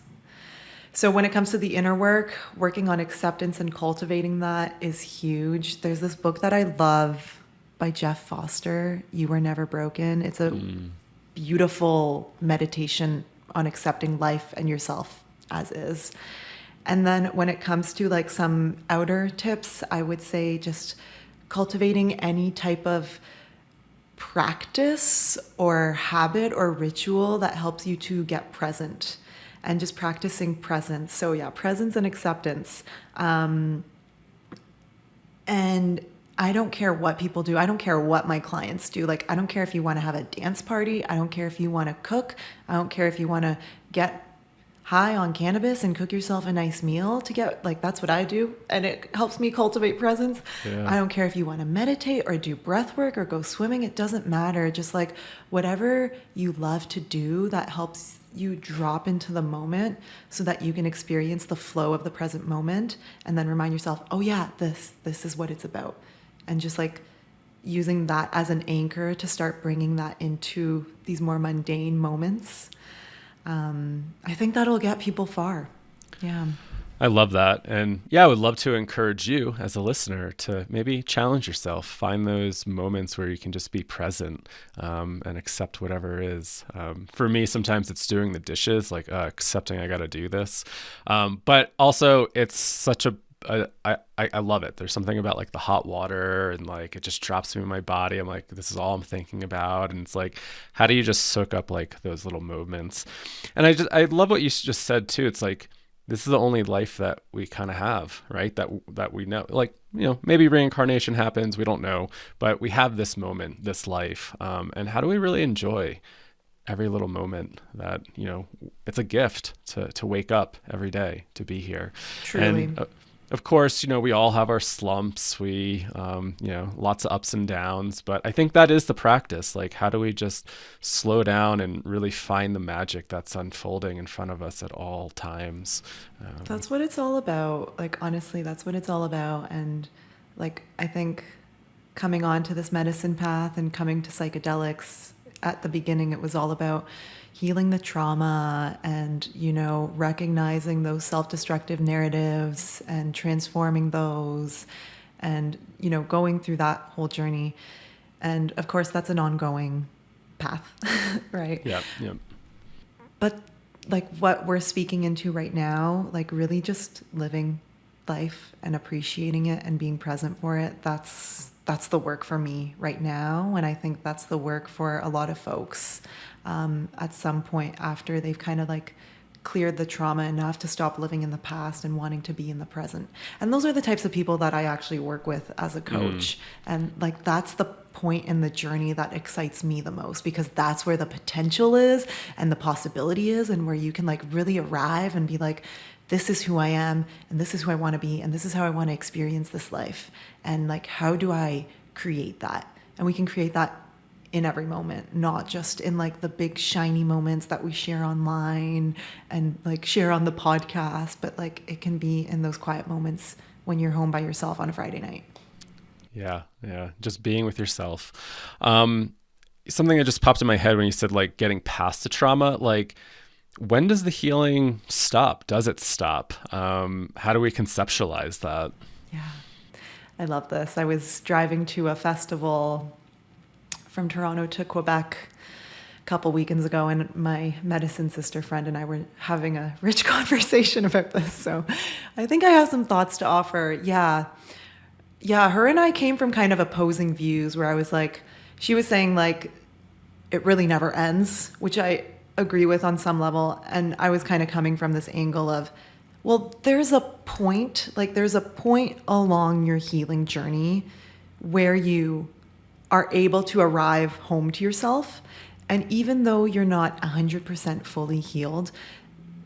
So when it comes to the inner work, working on acceptance and cultivating that is huge. There's this book that I love by Jeff Foster, You Were Never Broken. It's a beautiful meditation on accepting life and yourself as is. And then when it comes to like some outer tips, I would say just cultivating any type of practice or habit or ritual that helps you to get present, and just practicing presence. So yeah, presence and acceptance. And I don't care what people do. I don't care what my clients do. Like, I don't care if you want to have a dance party. I don't care if you want to cook. I don't care if you want to get high on cannabis and cook yourself a nice meal to get, like, that's what I do. And it helps me cultivate presence. Yeah. I don't care if you want to meditate or do breath work or go swimming. It doesn't matter. Just like whatever you love to do that helps you drop into the moment so that you can experience the flow of the present moment, and then remind yourself, oh yeah, this is what it's about. And just like using that as an anchor to start bringing that into these more mundane moments. I think that'll get people far. Yeah. I love that. And yeah, I would love to encourage you as a listener to maybe challenge yourself, find those moments where you can just be present and accept whatever is. For me, sometimes it's doing the dishes, like accepting I got to do this. But also it's such a I love it. There's something about like the hot water and like it just drops me in my body. I'm like, this is all I'm thinking about. And it's like, how do you just soak up like those little moments? And I love what you just said too. It's like, this is the only life that we kind of have, right? That we know, like, maybe reincarnation happens. We don't know, but we have this moment, this life. And how do we really enjoy every little moment that, it's a gift to wake up every day, to be here. Truly. And of course, we all have our slumps. We, lots of ups and downs, but I think that is the practice. Like, how do we just slow down and really find the magic that's unfolding in front of us at all times? That's what it's all about. Like, honestly, that's what it's all about. And like, I think coming on to this medicine path and coming to psychedelics, at the beginning, it was all about healing the trauma and, recognizing those self-destructive narratives and transforming those and, going through that whole journey. And of course, that's an ongoing path, right? Yeah. But like what we're speaking into right now, like really just living life and appreciating it and being present for it, that's the work for me right now. And I think that's the work for a lot of folks at some point after they've kind of like cleared the trauma enough to stop living in the past and wanting to be in the present. And those are the types of people that I actually work with as a coach. And like, that's the point in the journey that excites me the most, because that's where the potential is and the possibility is, and where you can like really arrive and be like, this is who I am, and this is who I want to be, and this is how I want to experience this life. And like, how do I create that? And we can create that in every moment, not just in like the big shiny moments that we share online and like share on the podcast, but like it can be in those quiet moments when you're home by yourself on a Friday night. Yeah. Just being with yourself. Something that just popped in my head when you said like getting past the trauma, like, when does the healing stop? Does it stop? How do we conceptualize that? Yeah, I love this. I was driving to a festival from Toronto to Quebec a couple weekends ago, and my medicine sister friend and I were having a rich conversation about this. So I think I have some thoughts to offer. Yeah, her and I came from kind of opposing views, where I was like, she was saying like, it really never ends, which I agree with on some level. And I was kind of coming from this angle of, well, there's a point along your healing journey where you are able to arrive home to yourself. And even though you're not 100% fully healed,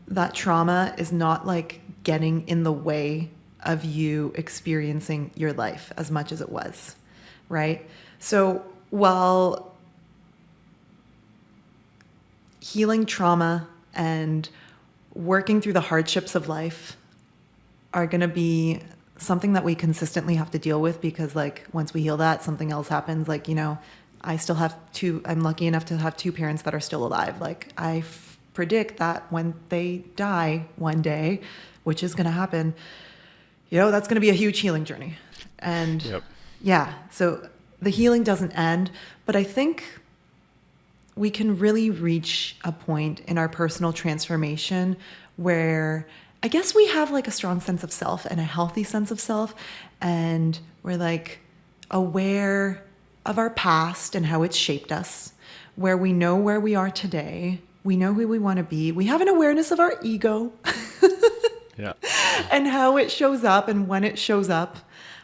that trauma is not like getting in the way of you experiencing your life as much as it was, right? So while healing trauma and working through the hardships of life are going to be something that we consistently have to deal with, because like once we heal that, something else happens. Like, I'm lucky enough to have two parents that are still alive. Like I predict that when they die one day, which is going to happen, that's going to be a huge healing journey. And yeah, so the healing doesn't end, but I think we can really reach a point in our personal transformation where I guess we have like a strong sense of self and a healthy sense of self. And we're like aware of our past and how it's shaped us, where we know where we are today. We know who we want to be. We have an awareness of our ego and how it shows up and when it shows up.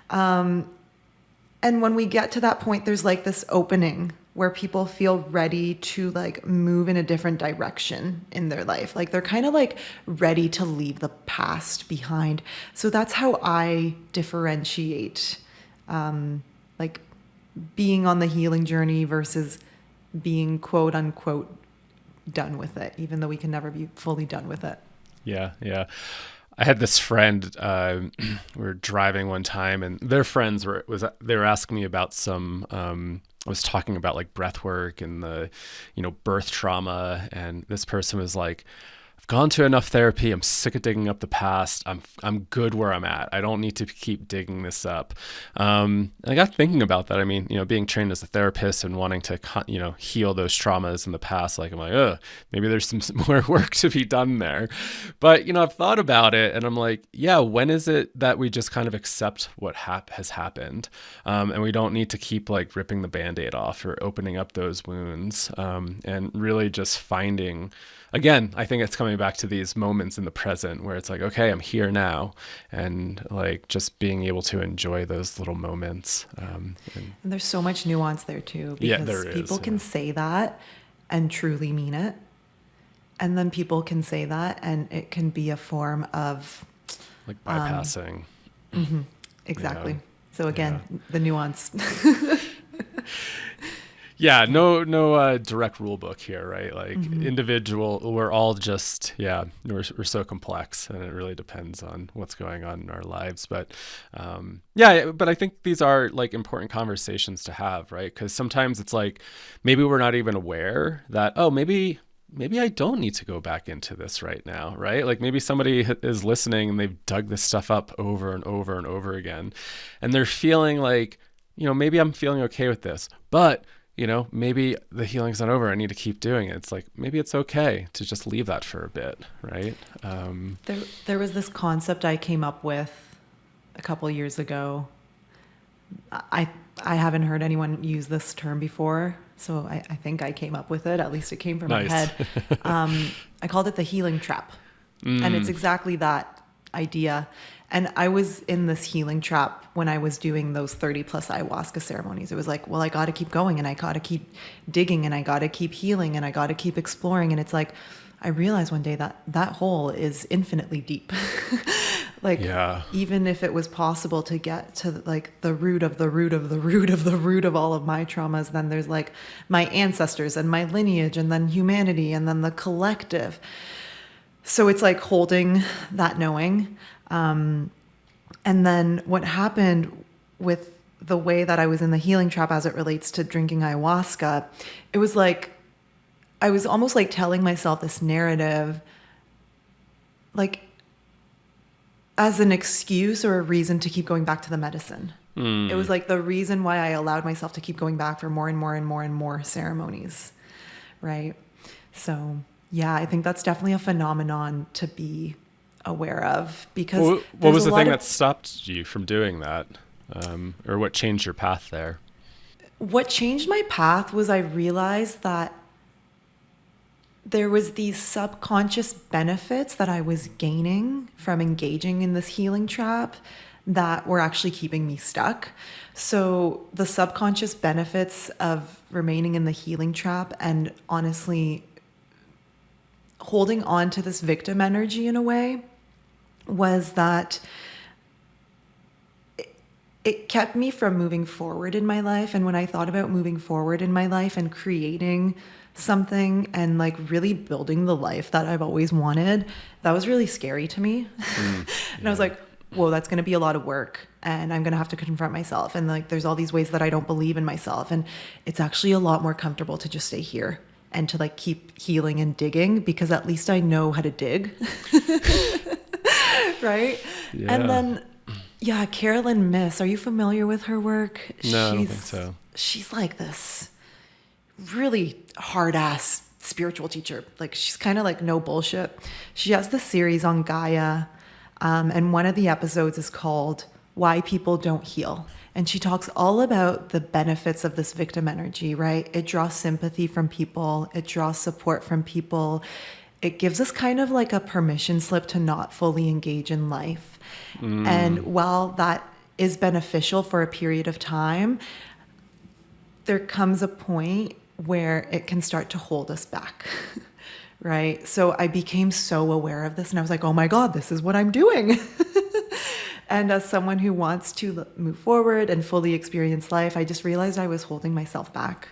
And when we get to that point, there's like this opening where people feel ready to like move in a different direction in their life. Like they're kind of like ready to leave the past behind. So that's how I differentiate like being on the healing journey versus being quote unquote done with it, even though we can never be fully done with it. Yeah. I had this friend, we were driving one time, and their friends they were asking me about some, I was talking about like breath work and the, birth trauma. And this person was like, I've gone to enough therapy. I'm sick of digging up the past. I'm good where I'm at. I don't need to keep digging this up. I got thinking about that. I mean, being trained as a therapist and wanting to, heal those traumas in the past, like I'm like, maybe there's some more work to be done there. But, I've thought about it and I'm like, yeah, when is it that we just kind of accept what has happened? And we don't need to keep like ripping the Band-Aid off or opening up those wounds, and really just finding, again, I think it's coming back to these moments in the present where it's like, okay, I'm here now, and like just being able to enjoy those little moments. And there's so much nuance there too, because people can say that and truly mean it. And then people can say that and it can be a form of like bypassing. Exactly. Yeah. So again, the nuance. Yeah, no direct rule book here, right? Like individual, we're all just, we're so complex, and it really depends on what's going on in our lives. But but I think these are like important conversations to have, right? Because sometimes it's like, maybe we're not even aware that, maybe I don't need to go back into this right now, right? Like maybe somebody is listening and they've dug this stuff up over and over and over again, and they're feeling like, maybe I'm feeling okay with this, but maybe the healing's not over. I need to keep doing it. It's like, maybe it's okay to just leave that for a bit, right? There was this concept I came up with a couple of years ago. I haven't heard anyone use this term before, so I think I came up with it. At least it came from my head. I called it the healing trap. And it's exactly that idea. And I was in this healing trap when I was doing those 30 plus ayahuasca ceremonies. It was like, well, I got to keep going, and I got to keep digging, and I got to keep healing, and I got to keep exploring. And it's like, I realized one day that hole is infinitely deep. Even if it was possible to get to like the root of the root of the root of the root of all of my traumas, then there's like my ancestors and my lineage, and then humanity, and then the collective. So it's like holding that knowing. And then what happened with the way that I was in the healing trap as it relates to drinking ayahuasca, it was like, I was almost like telling myself this narrative, like as an excuse or a reason to keep going back to the medicine. It was like the reason why I allowed myself to keep going back for more and more and more and more ceremonies. Right. So yeah, I think that's definitely a phenomenon to be aware of, because what was the thing that stopped you from doing that, or what changed your path there? What changed my path was I realized that there was these subconscious benefits that I was gaining from engaging in this healing trap that were actually keeping me stuck. So the subconscious benefits of remaining in the healing trap and honestly holding on to this victim energy in a way was that it kept me from moving forward in my life. And when I thought about moving forward in my life and creating something and like really building the life that I've always wanted, that was really scary to me. And I was like, whoa, that's going to be a lot of work, and I'm going to have to confront myself. And like, there's all these ways that I don't believe in myself. And it's actually a lot more comfortable to just stay here and to like keep healing and digging, because at least I know how to dig. Right. Yeah. And then, Carolyn Miss, are you familiar with her work? No, I don't think so. She's like this really hard ass spiritual teacher. Like she's kind of like no bullshit. She has this series on Gaia. And one of the episodes is called Why People Don't Heal. And she talks all about the benefits of this victim energy, right? It draws sympathy from people. It draws support from people. It gives us kind of like a permission slip to not fully engage in life. And while that is beneficial for a period of time, there comes a point where it can start to hold us back. Right? So I became so aware of this, and I was like, oh my God, this is what I'm doing. And as someone who wants to move forward and fully experience life, I just realized I was holding myself back.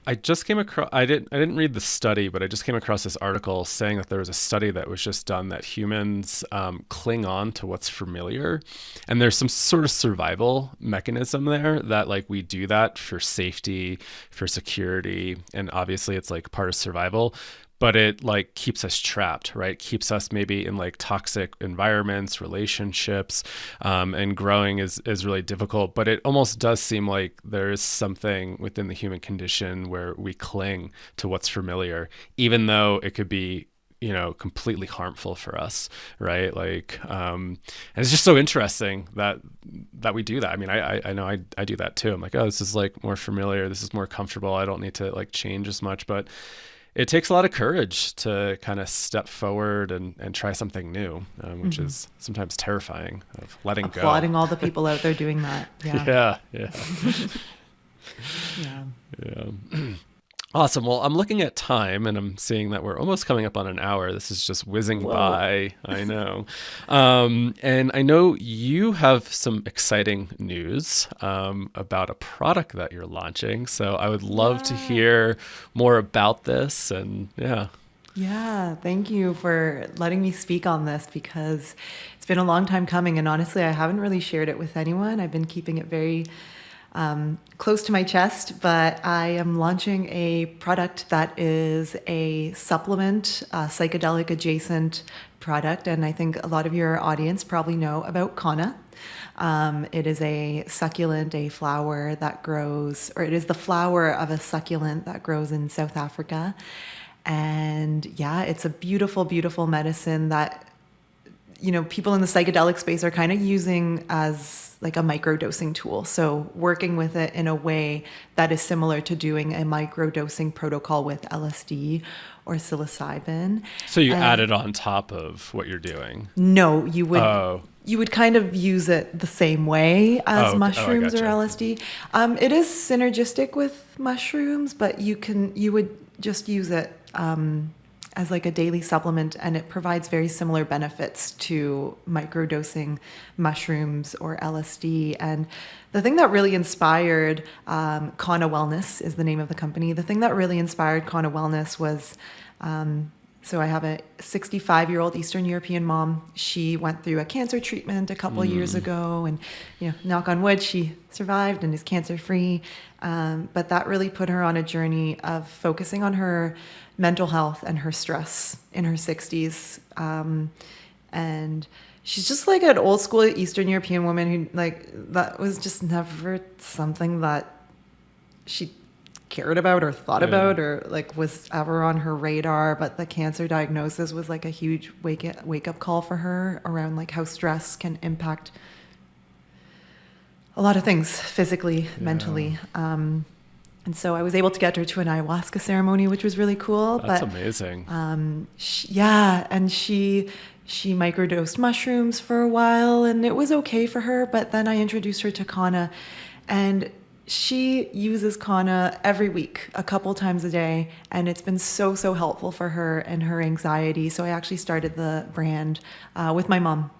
I just came across, I didn't read the study, but I just came across this article saying that there was a study that was just done that humans cling on to what's familiar. And there's some sort of survival mechanism there that like we do that for safety, for security. And obviously it's like part of survival. but it like keeps us trapped, right? Keeps us maybe in like toxic environments, relationships, and growing is really difficult. But it almost does seem like there is something within the human condition where we cling to what's familiar, even though it could be, you know, completely harmful for us, right? Like, and it's just so interesting that we do that. I mean, I know I do that too. I'm like, oh, this is like more familiar. This is more comfortable. I don't need to like change as much, but it takes a lot of courage to kind of step forward and try something new, which is sometimes terrifying, of letting go. Applauding all the people out there doing that. Yeah. Yeah. Awesome. Well, I'm looking at time and I'm seeing that we're almost coming up on an hour. This is just whizzing by. I know. And I know you have some exciting news about a product that you're launching. So I would love to hear more about this. And Yeah, thank you for letting me speak on this, because it's been a long time coming. And honestly, I haven't really shared it with anyone. I've been keeping it very close to my chest, but I am launching a product that is a supplement, psychedelic adjacent product. And I think a lot of your audience probably know about Kanna. It is a succulent, a flower that grows, or it is the flower of a succulent that grows in South Africa. And yeah, it's a beautiful, beautiful medicine that, you know, people in the psychedelic space are kind of using as like a microdosing tool. So working with it in a way that is similar to doing a microdosing protocol with LSD or psilocybin. So you add it on top of what you're doing? No, you would kind of use it the same way as mushrooms or LSD. It is synergistic with mushrooms, but you would just use it as like a daily supplement, and it provides very similar benefits to microdosing mushrooms or LSD. And the thing that really inspired Kna Wellness is the name of the company. The thing that really inspired Kna Wellness was, so I have a 65-year-old Eastern European mom. She went through a cancer treatment a couple of years ago, and, you know, knock on wood, she survived and is cancer-free. But that really put her on a journey of focusing on her mental health and her stress in her 60s. And she's just like an old school Eastern European woman who, like, that was just never something that she cared about or thought about or like was ever on her radar. But the cancer diagnosis was like a huge wake up call for her around like how stress can impact a lot of things physically, mentally. And so I was able to get her to an ayahuasca ceremony, which was really cool. That's amazing. And she microdosed mushrooms for a while, and it was okay for her. But then I introduced her to Kanna, and she uses Kanna every week, a couple times a day, and it's been so helpful for her and her anxiety. So I actually started the brand with my mom.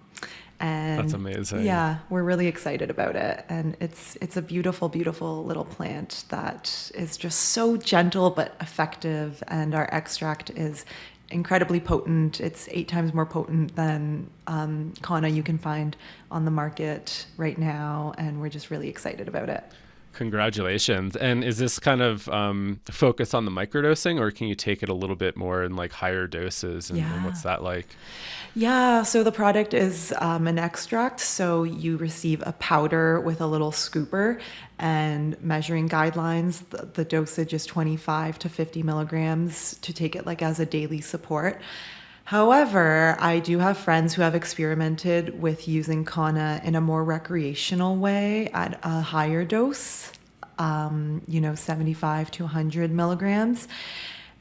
And that's amazing. Yeah, we're really excited about it. And it's a beautiful, beautiful little plant that is just so gentle but effective. And our extract is incredibly potent. It's 8 times more potent than Kanna you can find on the market right now. And we're just really excited about it. Congratulations. And is this kind of focus on the microdosing, or can you take it a little bit more in like higher doses? And what's that like? Yeah, so the product is an extract. So you receive a powder with a little scooper, and measuring guidelines, the dosage is 25 to 50 milligrams to take it like as a daily support. However, I do have friends who have experimented with using Kanna in a more recreational way at a higher dose, 75 to 100 milligrams.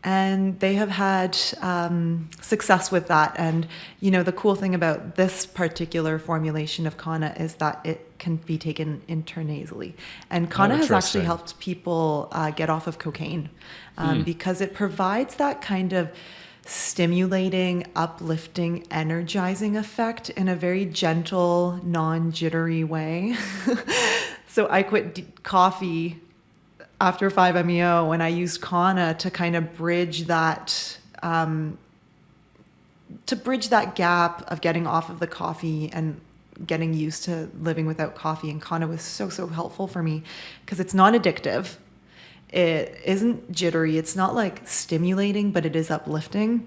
And they have had success with that. And, the cool thing about this particular formulation of Kanna is that it can be taken intranasally. And Kanna has actually helped people get off of cocaine because it provides that kind of stimulating, uplifting, energizing effect in a very gentle, non-jittery way. So I quit coffee after 5-MeO, and I used Kanna to kind of bridge that gap of getting off of the coffee and getting used to living without coffee. And Kanna was so helpful for me because it's non-addictive. It isn't jittery. It's not like stimulating, but it is uplifting.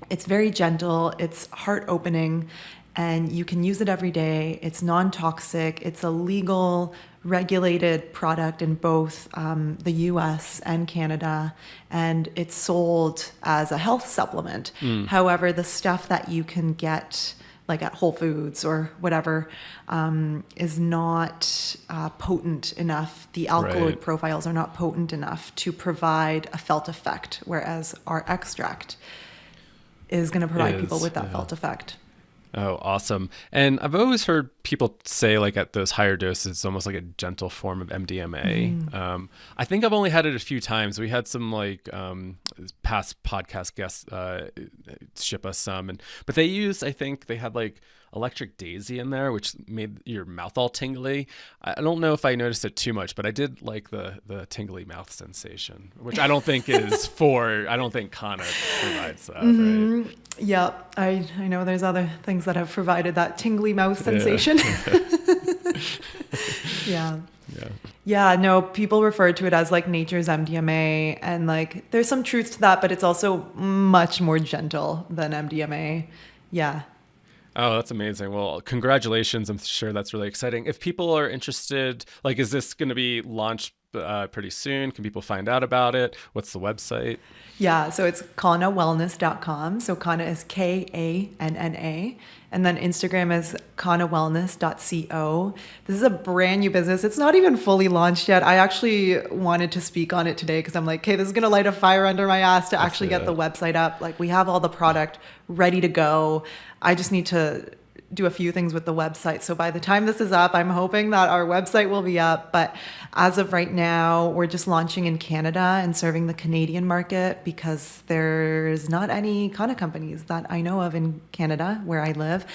It's very gentle. It's heart opening, and you can use it every day. It's non-toxic. It's a legal, regulated product in both the US and Canada, and it's sold as a health supplement. However, the stuff that you can get like at Whole Foods or whatever, is not potent enough. The alkaloid profiles are not potent enough to provide a felt effect, whereas our extract is going to provide people with that felt effect. Oh, awesome. And I've always heard people say like at those higher doses, it's almost like a gentle form of MDMA. I think I've only had it a few times. We had some like past podcast guests ship us some, but they used, I think they had like electric daisy in there, which made your mouth all tingly. I don't know if I noticed it too much, but I did like the tingly mouth sensation, which I don't think I don't think Kanna provides that, right? Yeah, I know there's other things that have provided that tingly mouth sensation. Yeah, no, people refer to it as like nature's MDMA, and like there's some truth to that, but it's also much more gentle than MDMA. Yeah. Oh, that's amazing. Well, congratulations. I'm sure that's really exciting. If people are interested, like, is this going to be launched pretty soon? Can people find out about it? What's the website? Yeah, so it's KannaWellness.com. So Kanna is Kanna. And then Instagram is KannaWellness.co. This is a brand new business. It's not even fully launched yet. I actually wanted to speak on it today because I'm like, okay, this is going to light a fire under my ass to actually get the website up. Like, we have all the product ready to go. I just need to do a few things with the website. So by the time this is up, I'm hoping that our website will be up. But as of right now, we're just launching in Canada and serving the Canadian market because there's not any Kanna companies that I know of in Canada where I live.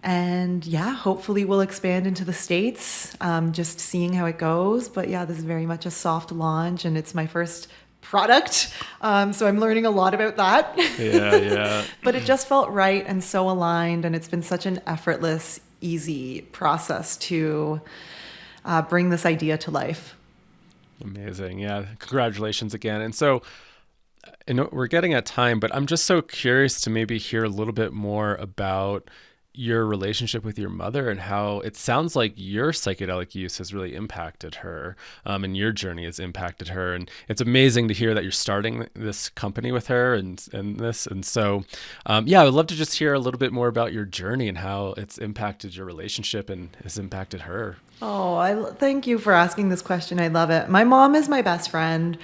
And yeah, hopefully we'll expand into the States, just seeing how it goes. But yeah, this is very much a soft launch, and it's my first product. So I'm learning a lot about that. Yeah. But it just felt right and so aligned, and it's been such an effortless, easy process to bring this idea to life. Amazing. Yeah. Congratulations again. And so we're getting at time, but I'm just so curious to maybe hear a little bit more about your relationship with your mother and how it sounds like your psychedelic use has really impacted her, and your journey has impacted her. And it's amazing to hear that you're starting this company with her and this. And so, I would love to just hear a little bit more about your journey and how it's impacted your relationship and has impacted her. Oh, thank you for asking this question. I love it. My mom is my best friend.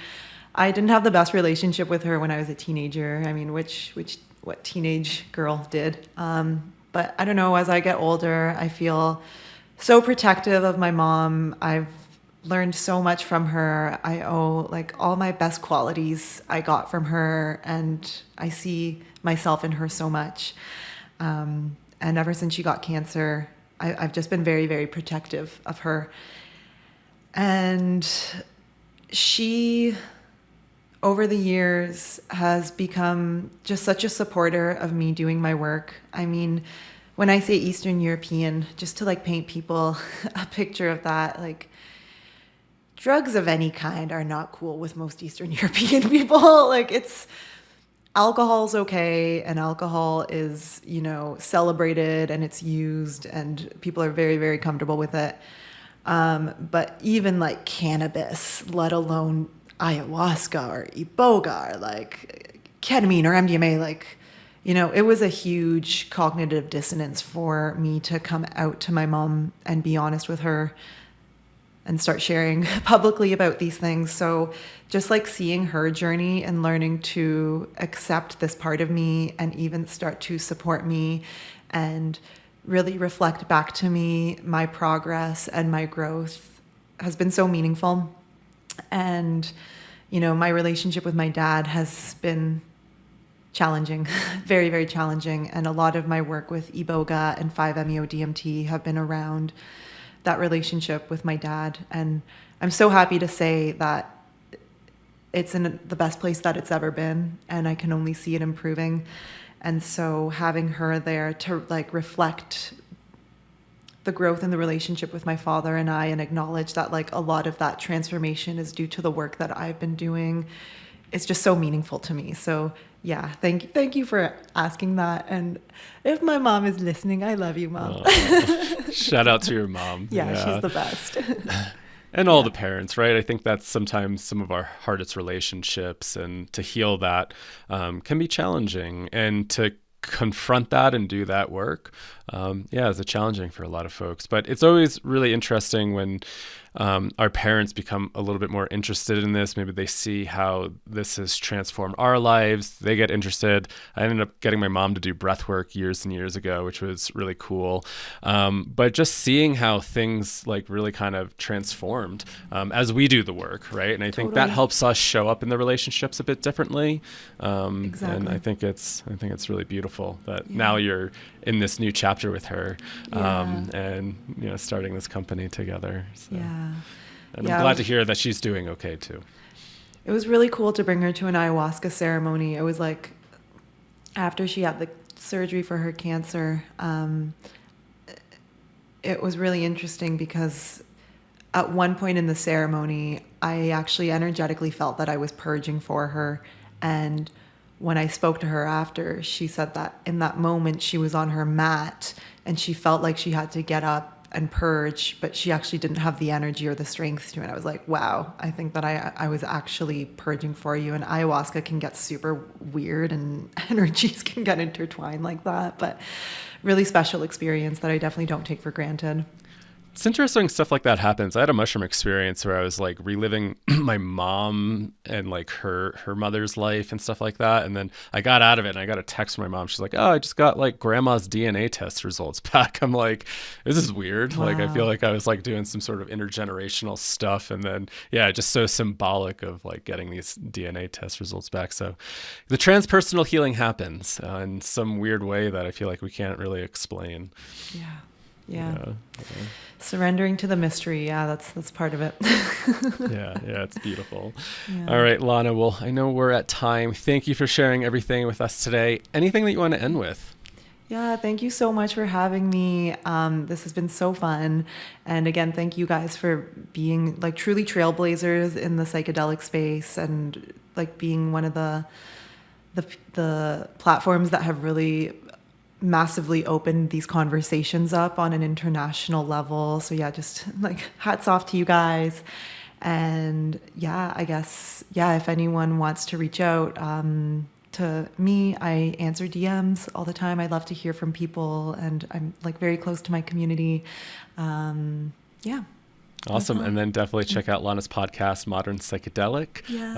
I didn't have the best relationship with her when I was a teenager. I mean, what teenage girl did? But I don't know, as I get older, I feel so protective of my mom. I've learned so much from her. I owe like all my best qualities I got from her, and I see myself in her so much. And ever since she got cancer, I've just been very, very protective of her. And she, over the years, has become just such a supporter of me doing my work. I mean, when I say Eastern European, just to like paint people a picture of that, like, drugs of any kind are not cool with most Eastern European people. Like, alcohol's okay, and alcohol is, celebrated, and it's used, and people are very, very comfortable with it. But even like cannabis, let alone ayahuasca or iboga or like ketamine or MDMA, like, it was a huge cognitive dissonance for me to come out to my mom and be honest with her and start sharing publicly about these things. So just like seeing her journey and learning to accept this part of me and even start to support me and really reflect back to me my progress and my growth has been so meaningful. And, my relationship with my dad has been challenging, very, very challenging. And a lot of my work with iboga and 5-MeO-DMT have been around that relationship with my dad. And I'm so happy to say that it's in the best place that it's ever been, and I can only see it improving. And so having her there to like reflect the growth in the relationship with my father and I, and acknowledge that like a lot of that transformation is due to the work that I've been doing. It's just so meaningful to me. So yeah, thank you for asking that. And if my mom is listening, I love you, Mom. Shout out to your mom. Yeah, she's the best. And all the parents, right? I think that's sometimes some of our hardest relationships, and to heal that can be challenging, and to confront that and do that work, is challenging for a lot of folks. But it's always really interesting when our parents become a little bit more interested in this. Maybe they see how this has transformed our lives. They get interested. I ended up getting my mom to do breath work years and years ago, which was really cool. But just seeing how things like really kind of transformed as we do the work, right? And I think that helps us show up in the relationships a bit differently. Exactly. And I think it's really beautiful that now you're in this new chapter with her, and starting this company together. So. And I'm glad to hear that she's doing okay too. It was really cool to bring her to an ayahuasca ceremony. It was like after she had the surgery for her cancer. It was really interesting because at one point in the ceremony, I actually energetically felt that I was purging for her. And when I spoke to her after, she said that in that moment she was on her mat and she felt like she had to get up and purge, but she actually didn't have the energy or the strength to. And I was like, wow, I think that I was actually purging for you. And ayahuasca can get super weird and energies can get intertwined like that, but really special experience that I definitely don't take for granted. It's interesting stuff like that happens. I had a mushroom experience where I was like reliving my mom and like her mother's life and stuff like that. And then I got out of it and I got a text from my mom. She's like, oh, I just got like grandma's DNA test results back. I'm like, this is weird. Wow. Like, I feel like I was like doing some sort of intergenerational stuff. And then, just so symbolic of like getting these DNA test results back. So the transpersonal healing happens in some weird way that I feel like we can't really explain. Yeah. Surrendering to the mystery. Yeah, that's part of it. It's beautiful. All right, Lana, well, I know we're at time. Thank you for sharing everything with us today. Anything that you want to end with? Yeah, thank you so much for having me. This has been so fun. And again, thank you guys for being like truly trailblazers in the psychedelic space, and like being one of the platforms that have really massively opened these conversations up on an international level. So just like hats off to you guys. And I guess, if anyone wants to reach out to me, I answer DMs all the time. I love to hear from people, and I'm like very close to my community. Awesome. And then definitely check out Lana's podcast, Modern Psychedelic. Yes.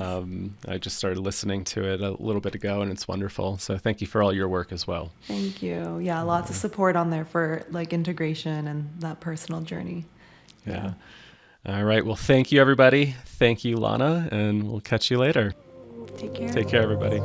I just started listening to it a little bit ago, and it's wonderful. So thank you for all your work as well. Thank you. Yeah, lots of support on there for like integration and that personal journey. Yeah. All right. Well, thank you, everybody. Thank you, Lana, and we'll catch you later. Take care. Take care, everybody.